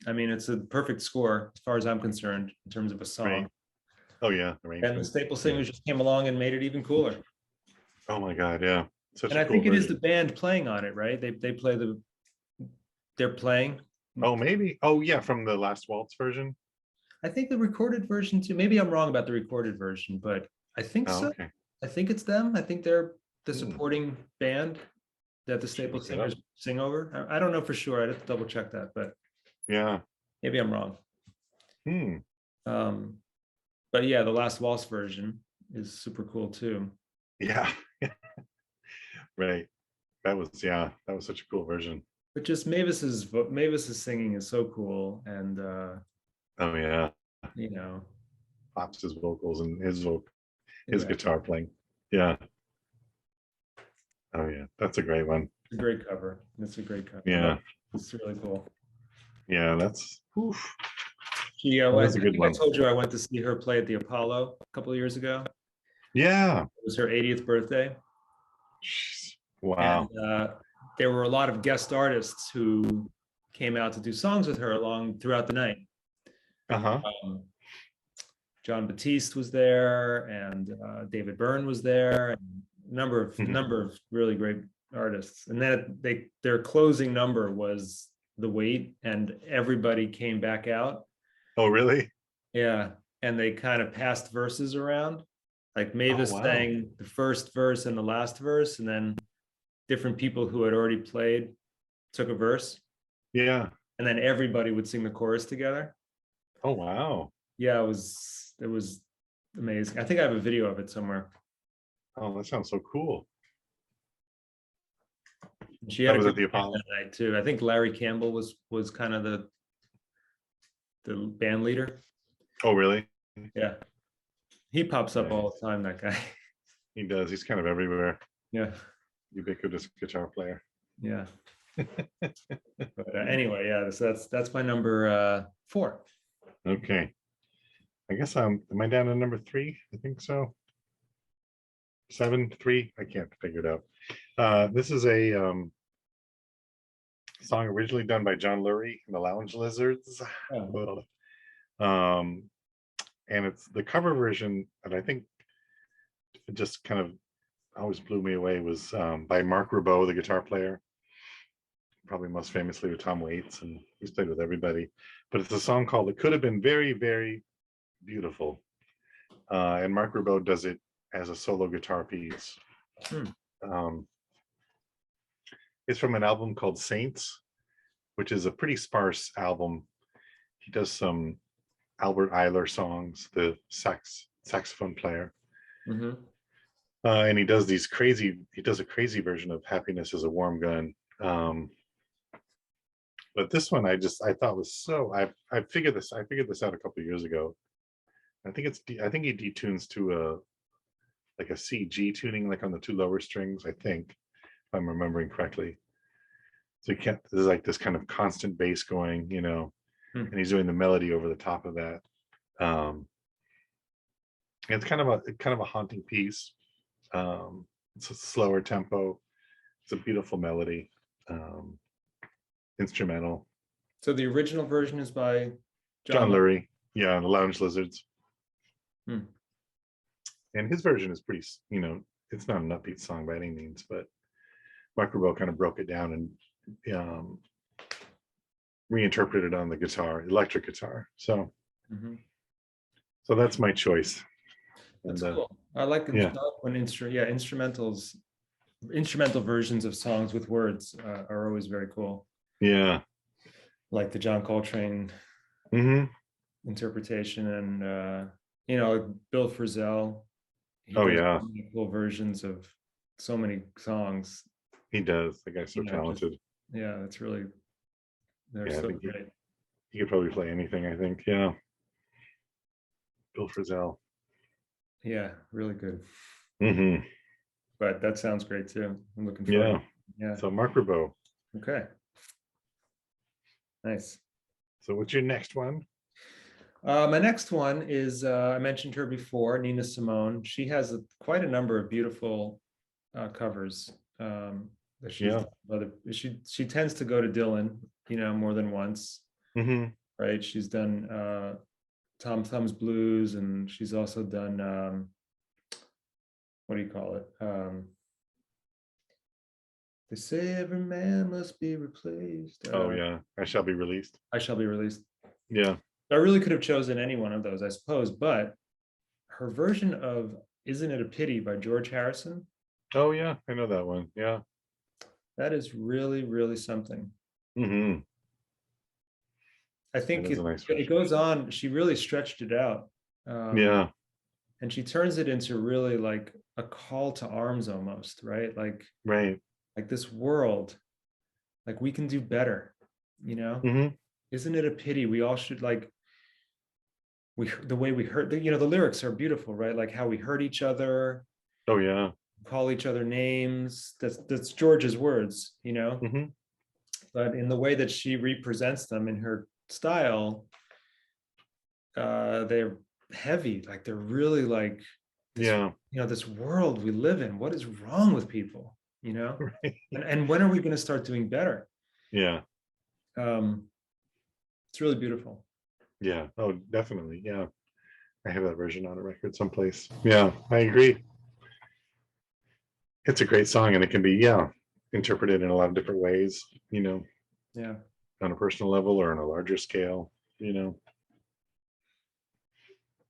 I mean, it's a perfect score as far as I'm concerned in terms of a Right. song. Oh yeah, And the arrangement. Staple Yeah. Singers just came along and made it even cooler. Oh my God, yeah. Such And a I cool think it is version. the band playing on it, right? They play they're playing. Oh, maybe. Oh yeah, from the Last Waltz version. I think the recorded version too. Maybe I'm wrong about the recorded version, but I think Oh, so. okay. I think it's them. I think they're the Hmm. supporting band that the Should Staple look it up. Singers sing over. I don't know for sure. I'd have to double check that, but Yeah. maybe I'm wrong. Hmm. Um, but yeah, the Last Waltz version is super cool too. Yeah. Right. That was such a cool version. But just Mavis's singing is so cool, and Oh yeah. you know, Pops his vocals and his yeah, guitar playing. Yeah. Oh yeah. That's a great one. it's a great cover. It's a great cover. I love Yeah. it. It's really cool. Yeah. That's oof, I that is a good think I one. told you I went to see her play at the Apollo a couple of years ago. Yeah. It was her 80th birthday, Jeez. and Wow. there were a lot of guest artists who came out to do songs with her along throughout the night. Uh-huh. Um, John Batiste was there, and David Byrne was there, and a Mhm. number of really great artists. And then their closing number was The Wait, and everybody came back out. Oh really? Yeah, and they kind of passed verses around. Like Oh Mavis wow. sang the first verse and the last verse, and then different people who had already played took a verse, Yeah. and then everybody would sing the chorus together. Oh wow. Yeah, it was amazing. I think I have a video of it somewhere. Oh, that sounds so cool. She That had a was good at the band Apollo. that night too. I think Larry Campbell was kind of the band leader. Oh really? Yeah, he pops up all Nice. the time. That guy. He does. He's kind of everywhere. Yeah, Ubiquitous guitar player. yeah. But anyway, yeah. So that's my number 4. Okay. I guess am I down to number 3? I think so. 7, 3. I can't figure it out. This is a song originally done by John Lurie and the Lounge Lizards. Oh, Um, and it's the cover version that I think just kind of always blew me away was by Mark Ribot, the guitar player, probably most famously with Tom Waits, and he's played with everybody. But it's a song called "It Could Have Been Very, Very Beautiful," and Mark Ribot does it as a solo guitar piece. hmm. Um, it's from an album called Saints, which is a pretty sparse album. He does some Albert Eiler songs, the saxophone player. Mm-hmm. And he does a crazy version of Happiness is a Warm Gun. But this one I thought was so I figured this out a couple of years ago. I think he detunes to a like a C G tuning, like on the 2 lower strings, I think, if I'm remembering correctly. So you can't there's like this kind of constant bass going, Hmm. and he's doing the melody over the top of that. And it's kind of a haunting piece. It's a slower tempo. It's a beautiful melody. Um, Instrumental. So the original version is by John John. Lurie, yeah, the Lounge Lizards. Hmm. And his version is pretty, it's not an upbeat song by any means, but Mark Ribot kind of broke it down and reinterpreted it on the guitar, electric guitar. So, Mm-hmm. so that's my choice. That's And cool. I like yeah, when instrumental versions of songs with words are always very cool. yeah, Like the John Coltrane hmm, interpretation, and like Bill Frisell. He oh does yeah, really cool versions of so many songs. he does. The guy's so Just talented. yeah, they're Yeah, I so think great. he could probably play anything. I think, yeah, Bill Frisell. Yeah, really good. Hmm. but that sounds great too. I'm looking forward. Yeah. Yeah. So Mark Ribot. Okay. Nice. So what's your next one? My next one is I mentioned her before, Nina Simone. She has quite a number of beautiful covers that she's Yeah. done. She tends to go to Dylan, more than once, right? She's done Tom Thumb's Blues, and she's also done what do you call it? They say every man must be replaced. Oh yeah, I Shall Be Released. I Shall Be Released. Yeah. I really could have chosen any one of those, I suppose, but her version of Isn't It a Pity by George Harrison, Oh yeah, I know that one. Yeah. that is really, really something. Mm-hmm. I think That is a nice it version. goes on. She really stretched it out. Yeah. And she turns it into really like a call to arms almost, right? Right. Like this world, like we can do better, you know? Mm-hmm. Isn't it a pity we all should the way we hurt, the lyrics are beautiful, right? Like how we hurt each other, Oh yeah. call each other names. That's George's words, Mm-hmm. but in the way that she represents them in her style, they're heavy, like they're really like this, Yeah. this world we live in, what is wrong with people, Right. and when are we going to start doing better? Yeah. um it's really beautiful. Yeah. Oh, definitely. Yeah. I have that version on a record someplace. Yeah, I agree. It's a great song, and it can be, yeah, interpreted in a lot of different ways, Yeah, on a personal level or on a larger scale,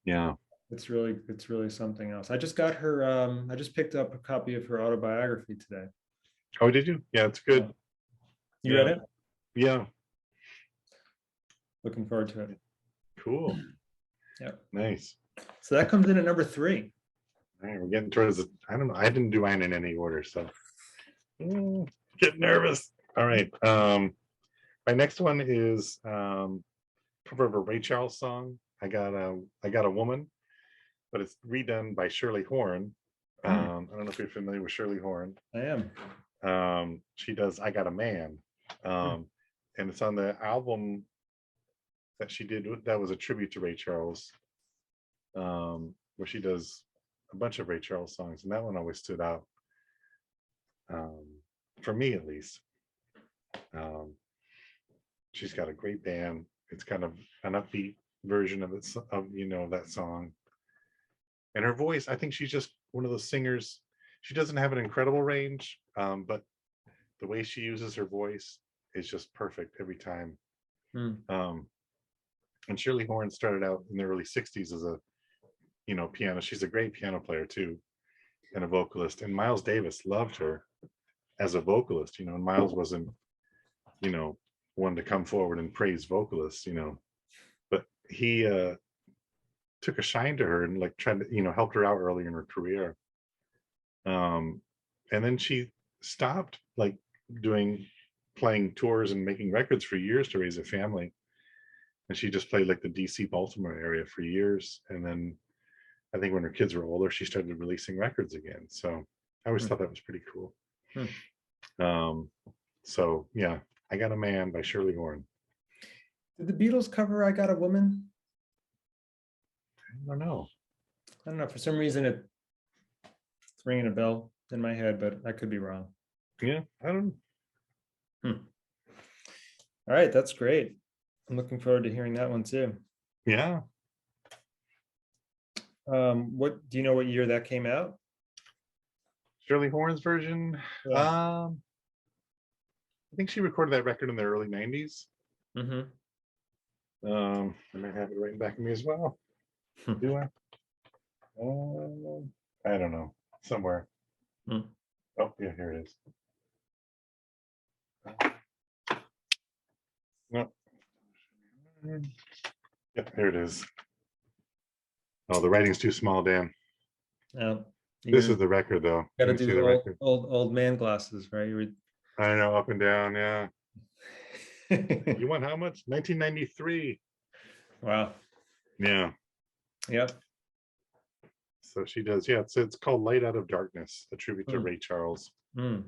Yeah. it's really something else. I just got her, I just picked up a copy of her autobiography today. Oh, did you? Yeah, it's good. You Yeah. read it? Yeah. Looking forward to it. Cool. Yeah. Nice. So that comes in at number 3. All right, we're getting towards the, I don't know. I didn't do mine in any order, so get nervous. All right. My next one is cover of a Ray Charles song. I got a woman, but it's redone by Shirley Horn. I don't know if you're familiar with Shirley Horn. I am. She does I Got a Man. And it's on the album that she did that was a tribute to Ray Charles, where she does a bunch of Ray Charles songs, and that one always stood out, for me at least. She's got a great band. It's kind of an upbeat version of that song, and her voice, I think she's just one of those singers. She doesn't have an incredible range, but the way she uses her voice is just perfect every time. And Shirley Horn started out in the early 60s as a piano. She's a great piano player too, and a vocalist. And Miles Davis loved her as a vocalist, and Miles wasn't, one to come forward and praise vocalists, but he took a shine to her and like tried to, helped her out early in her career. And then she stopped like playing tours and making records for years to raise a family. And she just played like the DC Baltimore area for years. And then I think when her kids were older, she started releasing records again. So I always thought that was pretty cool. So yeah, I Got a Man by Shirley Horn. Did the Beatles cover I Got a Woman? I don't know. For some reason it's ringing a bell in my head, but I could be wrong. Yeah, I don't know. All right, that's great. I'm looking forward to hearing that one too. Yeah. What do you know what year that came out? Shirley Horn's version? Yeah. I think she recorded that record in the early 90s. I might have it right back of me as well. Do I? I don't know. Somewhere. Oh, yeah, here it is. No. Yep, here it is. Oh, the writing's too small, Dan. This is the record, though. Got to do the old man glasses, right? I know, up and down, yeah. You won how much? 1993. Wow. Yeah. Yep. So she does. Yeah, it's called Light Out of Darkness, a tribute to Mm, Ray Charles. mm,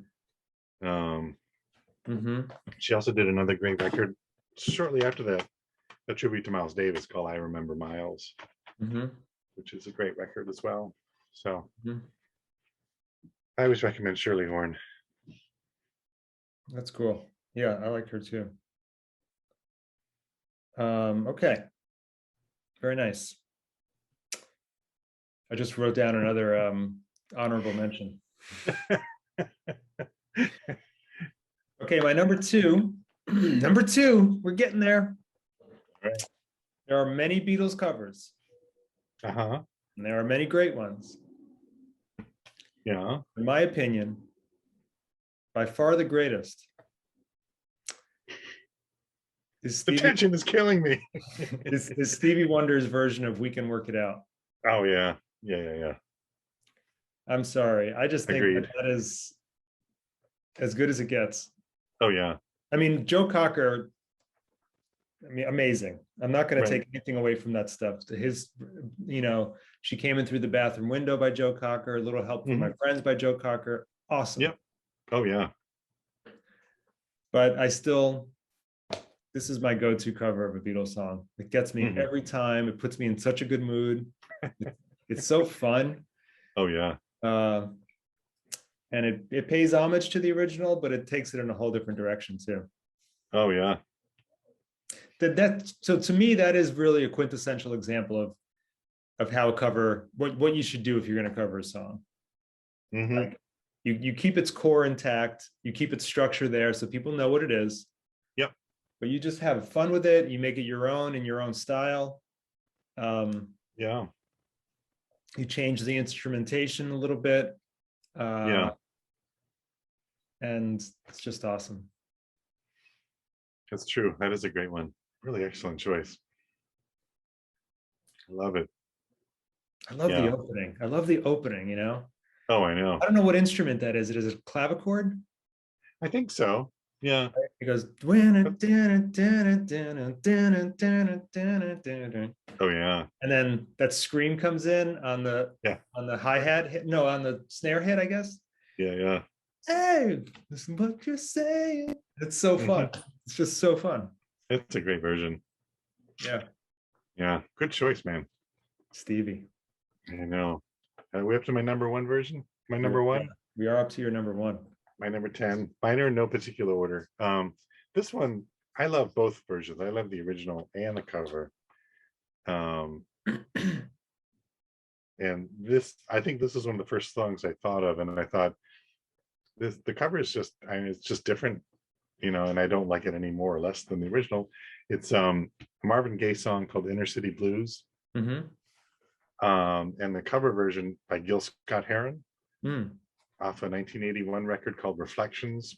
Um, hmm. she also did another great record shortly after that, a tribute to Miles Davis called I Remember Miles, Hmm. which is a great record as well. So Hmm. I always recommend Shirley Horn. That's cool. Yeah, I like her too. Okay, very nice. I just wrote down another honorable mention. Okay, my number two. Number two, we're getting there. Right. There are many Beatles covers, Uh-huh. and there are many great ones. Yeah. In my opinion, by far the greatest is The Stevie tension is killing me. is Stevie Wonder's version of "We Can Work It Out." Oh yeah. Yeah. I'm sorry, I just think that Agreed. that is as good as it gets. Oh yeah. I mean, Joe Cocker, I mean, amazing. I'm not going to Right. take anything away from that stuff. His, she came in through the bathroom window by Joe Cocker, a little help from my friends by Joe Cocker. Awesome. Yep. Oh yeah. But this is my go-to cover of a Beatles song. It gets me every time. It puts me in such a good mood. It's so fun. Oh yeah. And it pays homage to the original, but it takes it in a whole different direction too. Oh yeah. So to me, that is really a quintessential example of how a cover, what you should do if you're going to cover a song. Like you keep its core intact, you keep its structure there so people know what it is. Yep. But you just have fun with it. You make it your own in your own style. Yeah. You change the instrumentation a little bit. Yeah. And it's just awesome. That's true. That is a great one. Really excellent choice. I love it. I love the opening. I love the opening, Oh, I know. I don't know what instrument that is. It is a clavichord? I think so. Yeah. It goes. Oh yeah. And then that scream comes in on the hi-hat hit. No, on the snare hit, I guess. Yeah. Hey, listen what you're saying. It's so fun. It's just so fun. It's a great version. Yeah. Yeah. Good choice, man. Stevie. I know. Are we up to my number one version? My number one? We are up to your number one. My number 10. Mine are in no particular order. This one, I love both versions. I love the original and the cover. And this, I think this is one of the first songs I thought of, and I thought the cover is just, it's just different, and I don't like it any more or less than the original. It's a Marvin Gaye song called Inner City Blues. And the cover version by Gil Scott-Heron off a 1981 record called Reflections.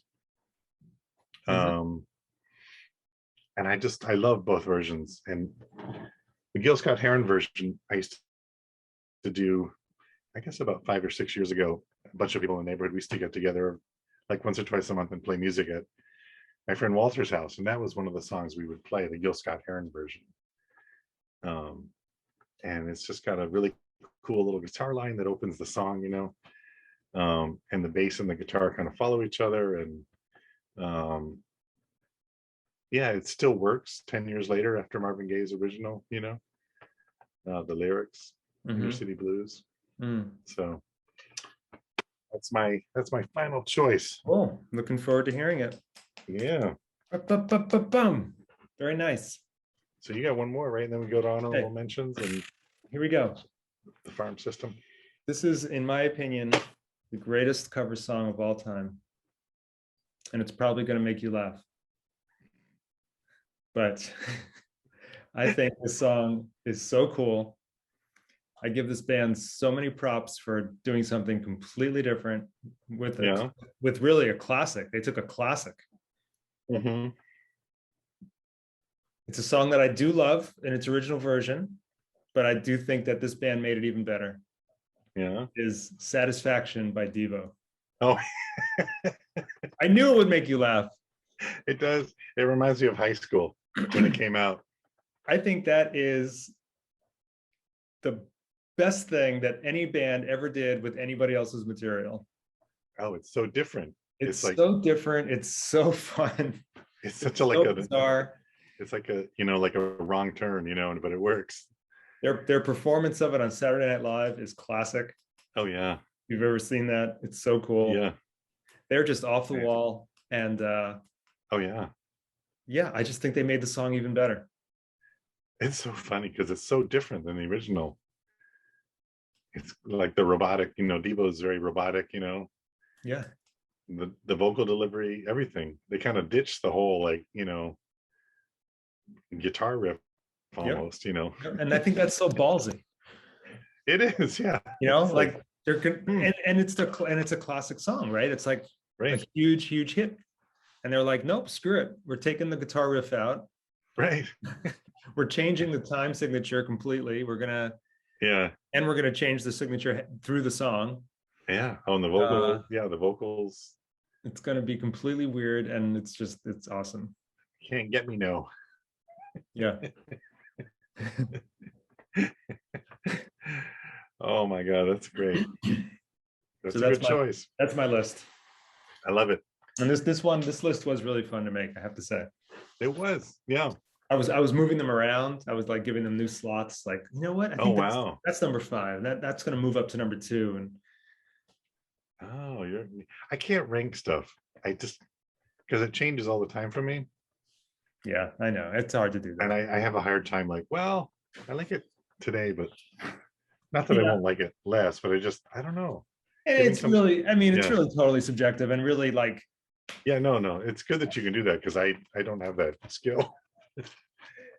And I love both versions. And the Gil Scott-Heron version I used to do, I guess about 5 or 6 years ago. A bunch of people in the neighborhood, we used to get together like once or twice a month and play music at my friend Walter's house, and that was one of the songs we would play, the Gil Scott-Heron version. And it's just got a really cool little guitar line that opens the song, and the bass and the guitar kind of follow each other, and it still works 10 years later after Marvin Gaye's original, the lyrics, Inner City Blues. So that's my final choice. Oh, looking forward to hearing it. Yeah. Very nice. So you got one more, right? And then we go to honorable mentions, and here we go. The farm system. This is, in my opinion, the greatest cover song of all time. And it's probably going to make you laugh. But I think this song is so cool. I give this band so many props for doing something completely different with really a classic. They took a classic. It's a song that I do love in its original version, but I do think that this band made it even better. Yeah. Is Satisfaction by Devo. Oh. I knew it would make you laugh. It does. It reminds me of high school when it came out. I think that is the best thing that any band ever did with anybody else's material. Oh, it's so different. It's like so different. It's so fun. it's such It's a like so a bizarre. it's like a like a wrong turn, but it works. Their performance of it on Saturday Night Live is classic. Oh yeah, If you've ever seen that, it's so cool. yeah. They're just off the Yeah. wall. And Oh yeah, yeah, I just think they made the song even better. it's so funny because it's so different than the original. It's like the robotic, Devo is very robotic, Yeah. the vocal delivery, everything. They kind of ditched the whole guitar riff Yep. almost, And I think that's so ballsy. It is, yeah. It's like, like they're and it's a classic song, right? It's like a right, huge hit. And they're like, nope, screw it. We're taking the guitar riff out. right, We're changing the time signature completely. We're gonna yeah, change the signature through the song. yeah. Oh, and the vocals. It's gonna be completely weird, and it's awesome. Can't get me, no. Yeah. Oh my god, that's great. That's So a good choice. That's my list. I love it. And this list was really fun to make, I have to say. It was, yeah. I was moving them around. I was like giving them new slots. Like, you know what? I think wow. that's number 5. That's going to move up to number 2. And I can't rank stuff. I just because it changes all the time for me. Yeah, I know it's hard to do that. And I have a hard time. Like, well, I like it today, but not that I won't like it less. But I don't know. It's really, it's really totally subjective and really like. Yeah, no. It's good that you can do that because I don't have that skill.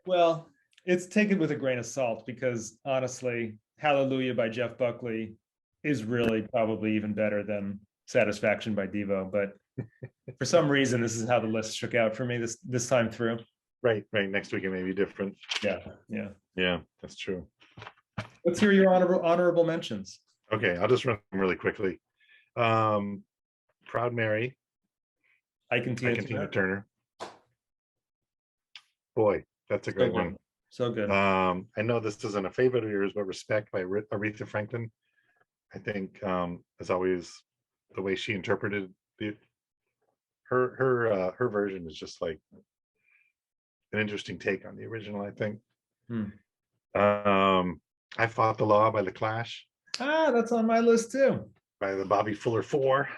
Well, it's taken with a grain of salt because honestly, Hallelujah by Jeff Buckley is really probably even better than Satisfaction by Devo. But for some reason, this is how the list shook out for me this time through. Right. Next week it may be different. Yeah, that's true. Let's hear your honorable mentions. Okay, I'll just run them really quickly. Proud Mary. Ike and Tina Turner. Boy, that's a great one. So good. I know this isn't a favorite of yours, but Respect by Aretha Franklin. I think as always, the way she interpreted her version is just like an interesting take on the original, I think. I Fought the Law by The Clash. That's on my list too. By the Bobby Fuller 4.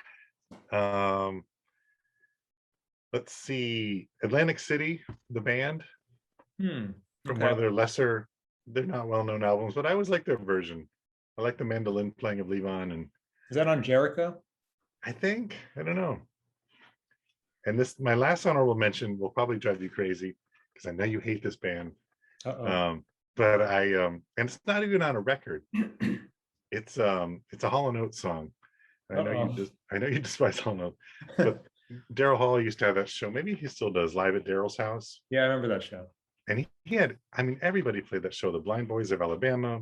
Let's see, Atlantic City, the band. From one of their lesser, they're not well-known albums, but I always like their version. I like the mandolin playing of Levon. And is that on Jericho? I think, I don't know. And my last honorable mention will probably drive you crazy because I know you hate this band. But and it's not even on a record. It's a Hall & Oates song. I know you despise Hall & Oates, but Daryl Hall used to have that show. Maybe he still does, Live at Daryl's House. Yeah, I remember that show. And he had, everybody played that show. The Blind Boys of Alabama,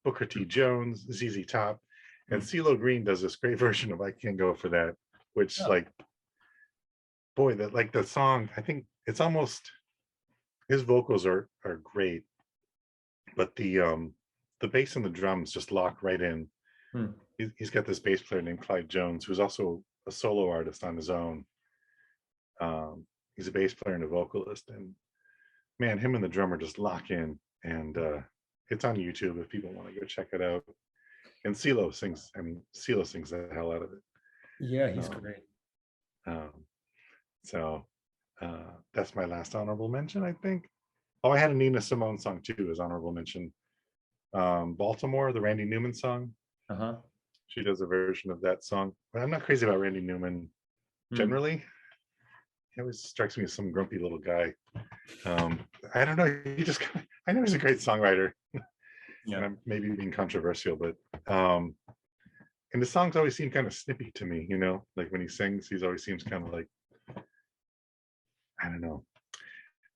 Booker T. Jones, ZZ Top, and CeeLo Green does this great version of I Can't Go For That, which boy, the song, I think it's almost, his vocals are great, but the bass and the drums just lock right in. He's got this bass player named Clyde Jones, who's also a solo artist on his own. He's a bass player and a vocalist, and man, him and the drummer just lock in. And it's on YouTube if people want to go check it out. And CeeLo sings the hell out of it. Yeah, he's great. So that's my last honorable mention, I think. Oh, I had a Nina Simone song too as honorable mention. Baltimore, the Randy Newman song. She does a version of that song. But I'm not crazy about Randy Newman generally. He always strikes me as some grumpy little guy. I don't know. I know he's a great songwriter. Yeah. And I'm maybe being controversial, but and the songs always seem kind of snippy to me, like when he sings, he always seems kind of like, I don't know.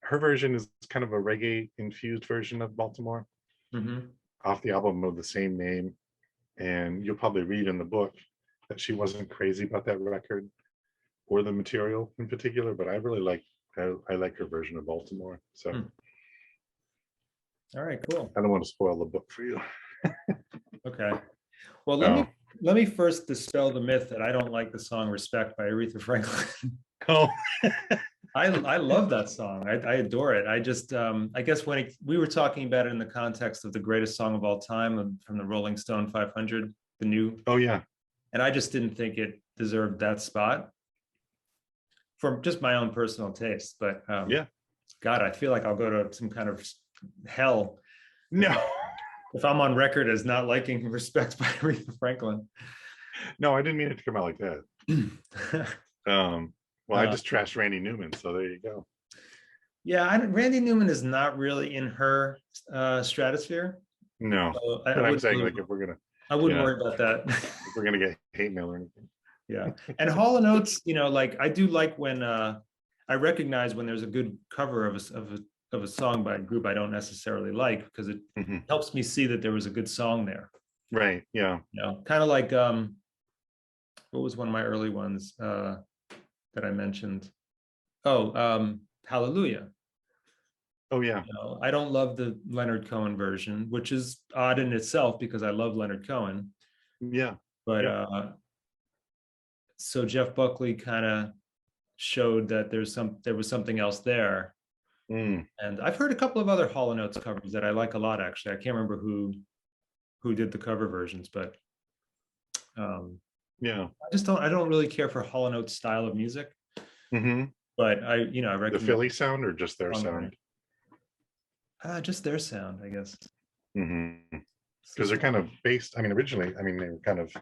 Her version is kind of a reggae infused version of Baltimore off the album of the same name. And you'll probably read in the book that she wasn't crazy about that record or the material in particular, but I really like her version of Baltimore. So all right, cool. I don't want to spoil the book for you. Okay. Well, Oh. let me first dispel the myth that I don't like the song "Respect" by Aretha Franklin. Oh. I love that song. I adore it. I just I guess when we were talking about it in the context of the greatest song of all time from the Rolling Stone 500, the new. Oh yeah. And I just didn't think it deserved that spot for just my own personal taste. But Yeah. God, I feel like I'll go to some kind of hell No. if I'm on record as not liking "Respect" by Aretha Franklin. No, I didn't mean it to come out like that. Well, I just trashed Randy Newman, so there you go. Yeah, Randy Newman is not really in her stratosphere. No, So but I'm saying, like, if we're gonna, I wouldn't worry about that. if we're gonna get hate mail or anything. Yeah, and Hall and Oates, like I do like when I recognize when there's a good cover of a song by a group I don't necessarily like, because it helps me see that there was a good song there. Right. Yeah. Kind of like what was one of my early ones that I mentioned? Oh, Hallelujah. Oh yeah. I don't love the Leonard Cohen version, which is odd in itself because I love Leonard Cohen. Yeah. But yeah. So Jeff Buckley kind of showed that there was something else there. And I've heard a couple of other Hall and Oates covers that I like a lot, actually. I can't remember who did the cover versions, but yeah. I don't really care for Hall and Oates style of music. But I recognize the Philly sound or just their sound. Just their sound, I guess. Because they're kind of based. I mean, originally, they were kind of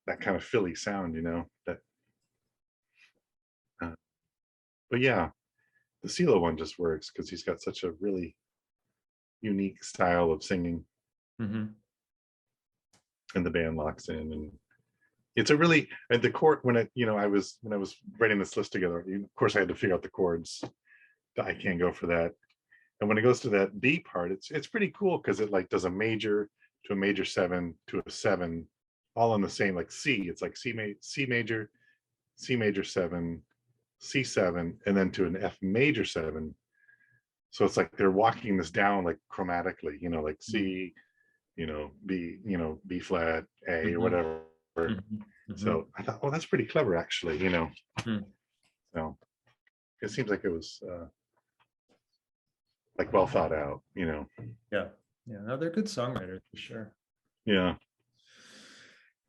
that kind of Philly sound, that. But yeah, the CeeLo one just works because he's got such a really unique style of singing, and the band locks in, and it's a really, and the chord when I was writing this list together. Of course, I had to figure out the chords. I can't go for that. And when it goes to that B part, it's pretty cool because it like does a major to a major 7 to a 7, all on the same, like C. It's like C major, C major 7, C7, and then to an F major 7. So it's like they're walking this down like chromatically, like C, B, B flat, A, or whatever. So I thought, oh, that's pretty clever, actually, So it seems like it was like well thought out, Yeah. No, they're good songwriters for sure. Yeah.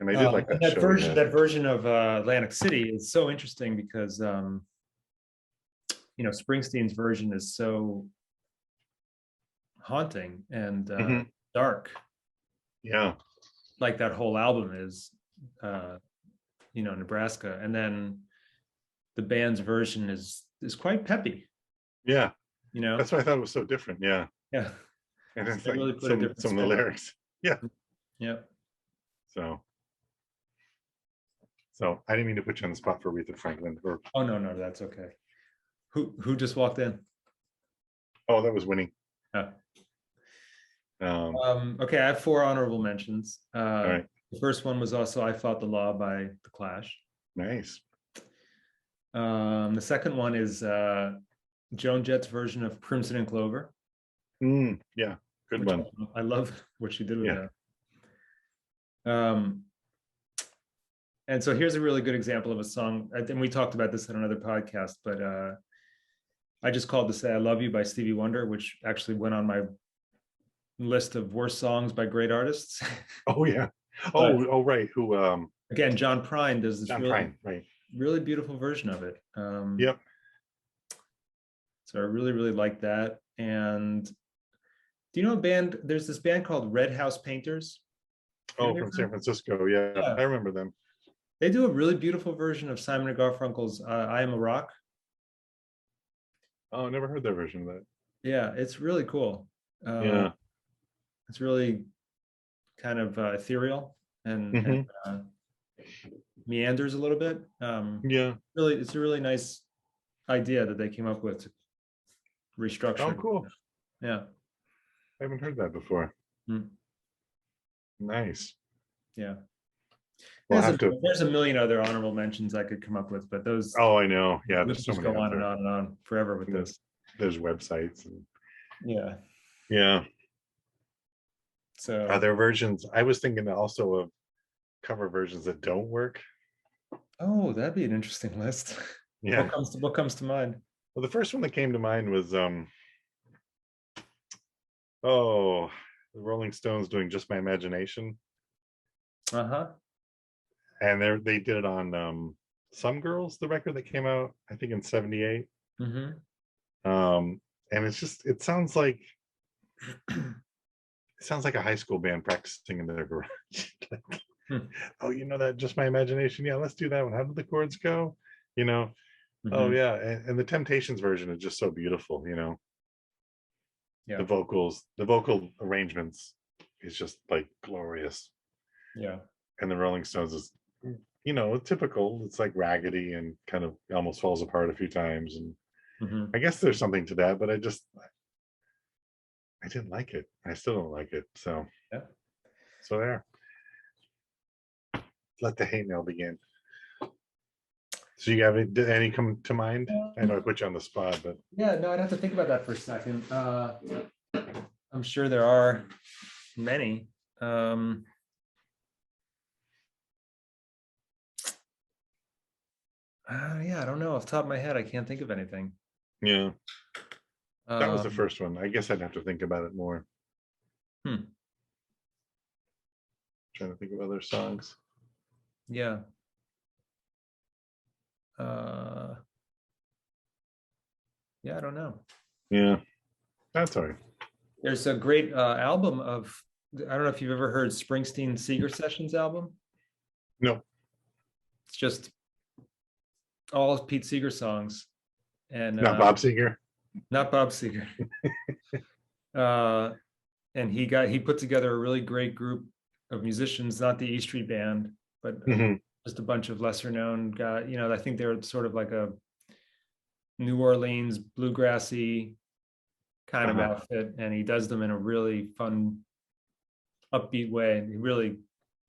And I did like that show. That version of Atlantic City is so interesting because Springsteen's version is so haunting and dark. Yeah. Like that whole album is Nebraska. And then the band's version is quite peppy. Yeah. That's why I thought it was so different. Yeah. Yeah. And it's like really put some of the lyrics. Yeah. Yeah. So I didn't mean to put you on the spot for Aretha Franklin. Oh no, that's okay. Who just walked in? Oh, that was Winnie. Oh. Okay, I have 4 honorable mentions. All right. The first one was also "I Fought the Law" by The Clash. Nice. The second one is Joan Jett's version of "Crimson and Clover." Yeah, good one. I love what she did with that. And so here's a really good example of a song, and we talked about this on another podcast, but I just called to say I love you by Stevie Wonder, which actually went on my list of worst songs by great artists. Oh yeah. Oh right. Who again, John Prine does this really beautiful version of it. Yep. So I really, really like that. And do you know a band? There's this band called Red House Painters. Oh, from San Francisco. Yeah, I remember them. They do a really beautiful version of Simon & Garfunkel's "I Am a Rock." Oh, I never heard their version of that. Yeah, it's really cool. Yeah. It's really kind of ethereal and meanders a little bit. Yeah. Really, it's a really nice idea that they came up with to restructure. Oh, cool. Yeah. I haven't heard that before. Nice. Yeah. There's a million other honorable mentions I could come up with, but those. Oh, I know. Yeah, there's so many. Go on and on and on forever with this. There's websites. Yeah. Yeah. So Are there versions? I was thinking also of cover versions that don't work. oh, that'd be an interesting list. Yeah. What comes to mind? Well, the first one that came to mind was oh, the Rolling Stones doing Just My Imagination. Uh-huh. And they did it on Some Girls, the record that came out, I think in 78. Mm-hmm. And it sounds like a high school band practicing in their garage. Like, Hmm. oh, that Just My Imagination. Yeah, let's do that one. How did the chords go? You know, oh Mm-hmm. yeah. And the Temptations version is just so beautiful, Yeah. the vocals, the vocal arrangements is just like glorious. Yeah. And the Rolling Stones is, typical. It's like raggedy and kind of almost falls apart a few times. And Mm-hmm. I guess there's something to that, but I didn't like it. I still don't like it. So Yeah. there. Let the hate mail begin. So you have did any come to mind? I know I put you on the spot, but Yeah, no, I'd have to think about that for a second. I'm sure there are many. Yeah, I don't know. Off the top of my head, I can't think of anything. yeah, that was the Um, first one. I guess I'd have to think about it more. hmm, Trying to think of other songs. yeah. Uh, yeah, I don't know. Yeah, that's all right. There's a great album of, I don't know if you've ever heard Springsteen Seeger Sessions album. No. It's just all Pete Seeger songs, and Not Bob Seger. not Bob Seger. uh, and he put together a really great group of musicians, not the E Street Band, but Hmm. just a bunch of lesser known guys. I think they're sort of like a New Orleans bluegrassy kind of outfit, and he does them in a really fun, upbeat way. And he really,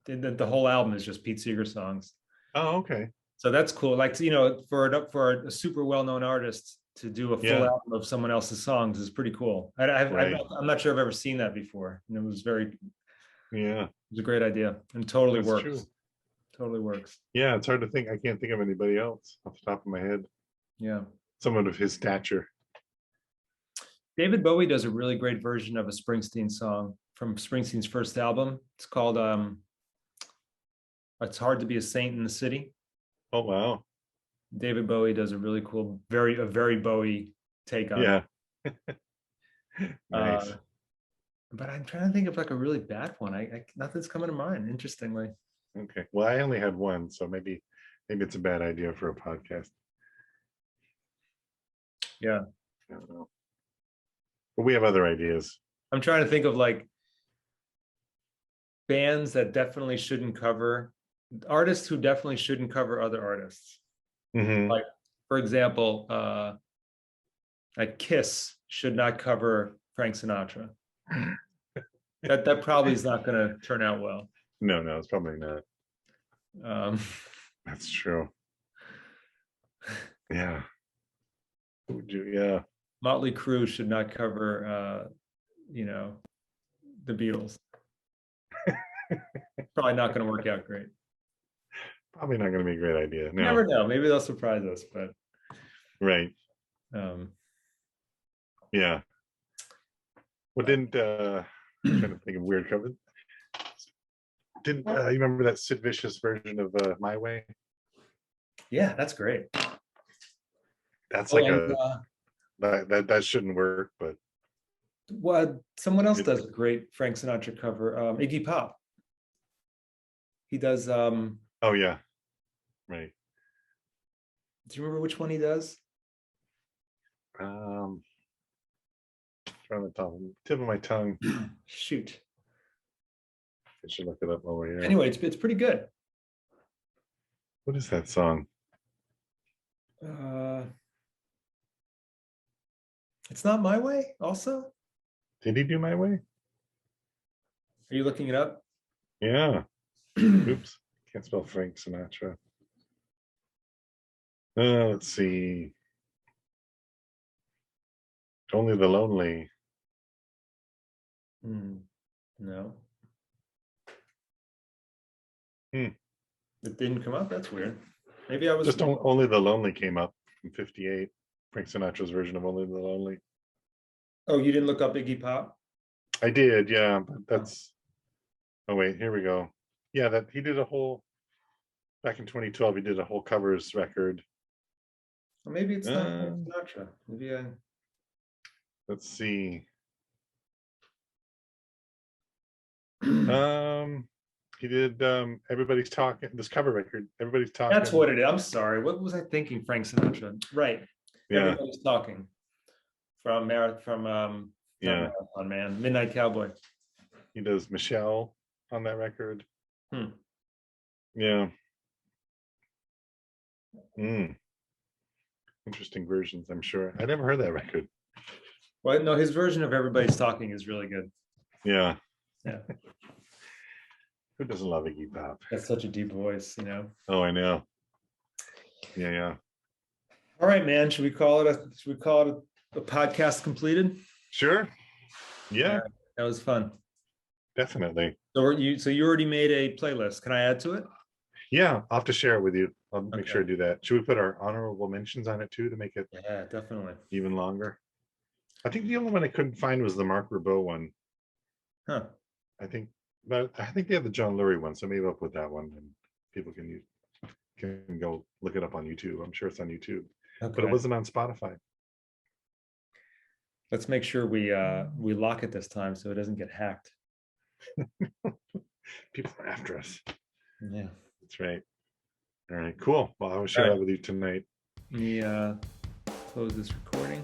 the whole album is just Pete Seeger songs. Oh, okay. So that's cool. Like, for a super well-known artist to do a full Yeah. album of someone else's songs is pretty cool. Right. I'm not sure I've ever seen that before, and it Yeah, was a great idea, and totally that's works. true. Totally works. Yeah, it's hard to think. I can't think of anybody else off the top of my head. Yeah. Someone of his stature. David Bowie does a really great version of a Springsteen song from Springsteen's first album. It's called "It's Hard to Be a Saint in the City." Oh wow. David Bowie does a really cool, a very Bowie take on Yeah. it. Nice. But I'm trying to think of like a really bad one. Nothing's coming to mind, interestingly. Okay. Well, I only had one, so maybe it's a bad idea for a podcast. Yeah. I don't know. But we have other ideas. I'm trying to think of like bands that definitely shouldn't cover, artists who definitely shouldn't cover other artists. Hmm. Like, for example, like Kiss should not cover Frank Sinatra. That probably is not going to turn out well. No, it's probably not. Um, That's true. Yeah. Would you? Yeah. Motley Crue should not cover, the Beatles. Probably not going to work out great. Probably not going to be a great idea. No. You never know. Maybe they'll surprise us, but Right. um, Yeah. Well, didn't I'm trying to think of weird cover. Didn't you remember that Sid Vicious version of My Way? yeah, that's great. That's Oh, that shouldn't work, but someone else does a great Frank Sinatra cover. Iggy Pop. He does. oh yeah, right. Do you remember which one he does? Trying to tip of my tongue. Shoot. I should look it up while we're here. Anyway, it's pretty good. What is that song? It's Not My Way. Also, Did he do My Way? are you looking it up? Yeah. Oops, can't spell Frank Sinatra. Let's see. Only the Lonely. No. Hmm. It didn't come up. That's weird. Maybe I was Just Only the Lonely came up in 58. Frank Sinatra's version of Only the Lonely. Oh, you didn't look up Iggy Pop? I did, yeah, but that's. Oh wait, here we go. Yeah, that he did a whole. Back in 2012, he did a whole covers record. Or maybe it's not Frank Sinatra. Maybe I. Let's see. He did Everybody's Talking, this cover record, Everybody's Talking. That's what it is. I'm sorry. What was I thinking? Frank Sinatra. Right. Yeah. Everybody's Talking. From Marathon Man. Midnight Cowboy. He does Michelle on that record. Hmm. Yeah. Interesting versions, I'm sure. I never heard that record. Well, no, his version of Everybody's Talking is really good. Yeah. Yeah. Who doesn't love Iggy Pop? That's such a deep voice, you know. Oh, I know. Yeah. All right, man. Should we call it a podcast completed? Sure. Yeah. That was fun. Definitely. So you already made a playlist. Can I add to it? Yeah, I'll have to share it with you. I'll make sure to do that. Should we put our honorable mentions on it too to make it definitely even longer? I think the only one I couldn't find was the Mark Ribot one. Huh. I think they have the John Lurie one, so maybe I'll put that one and people can go look it up on YouTube. I'm sure it's on YouTube. Okay. But it wasn't on Spotify. Let's make sure we lock it this time so it doesn't get hacked. People are after us. Yeah. That's right. All right, cool. Well, I will share that with you tonight. Let me close this recording.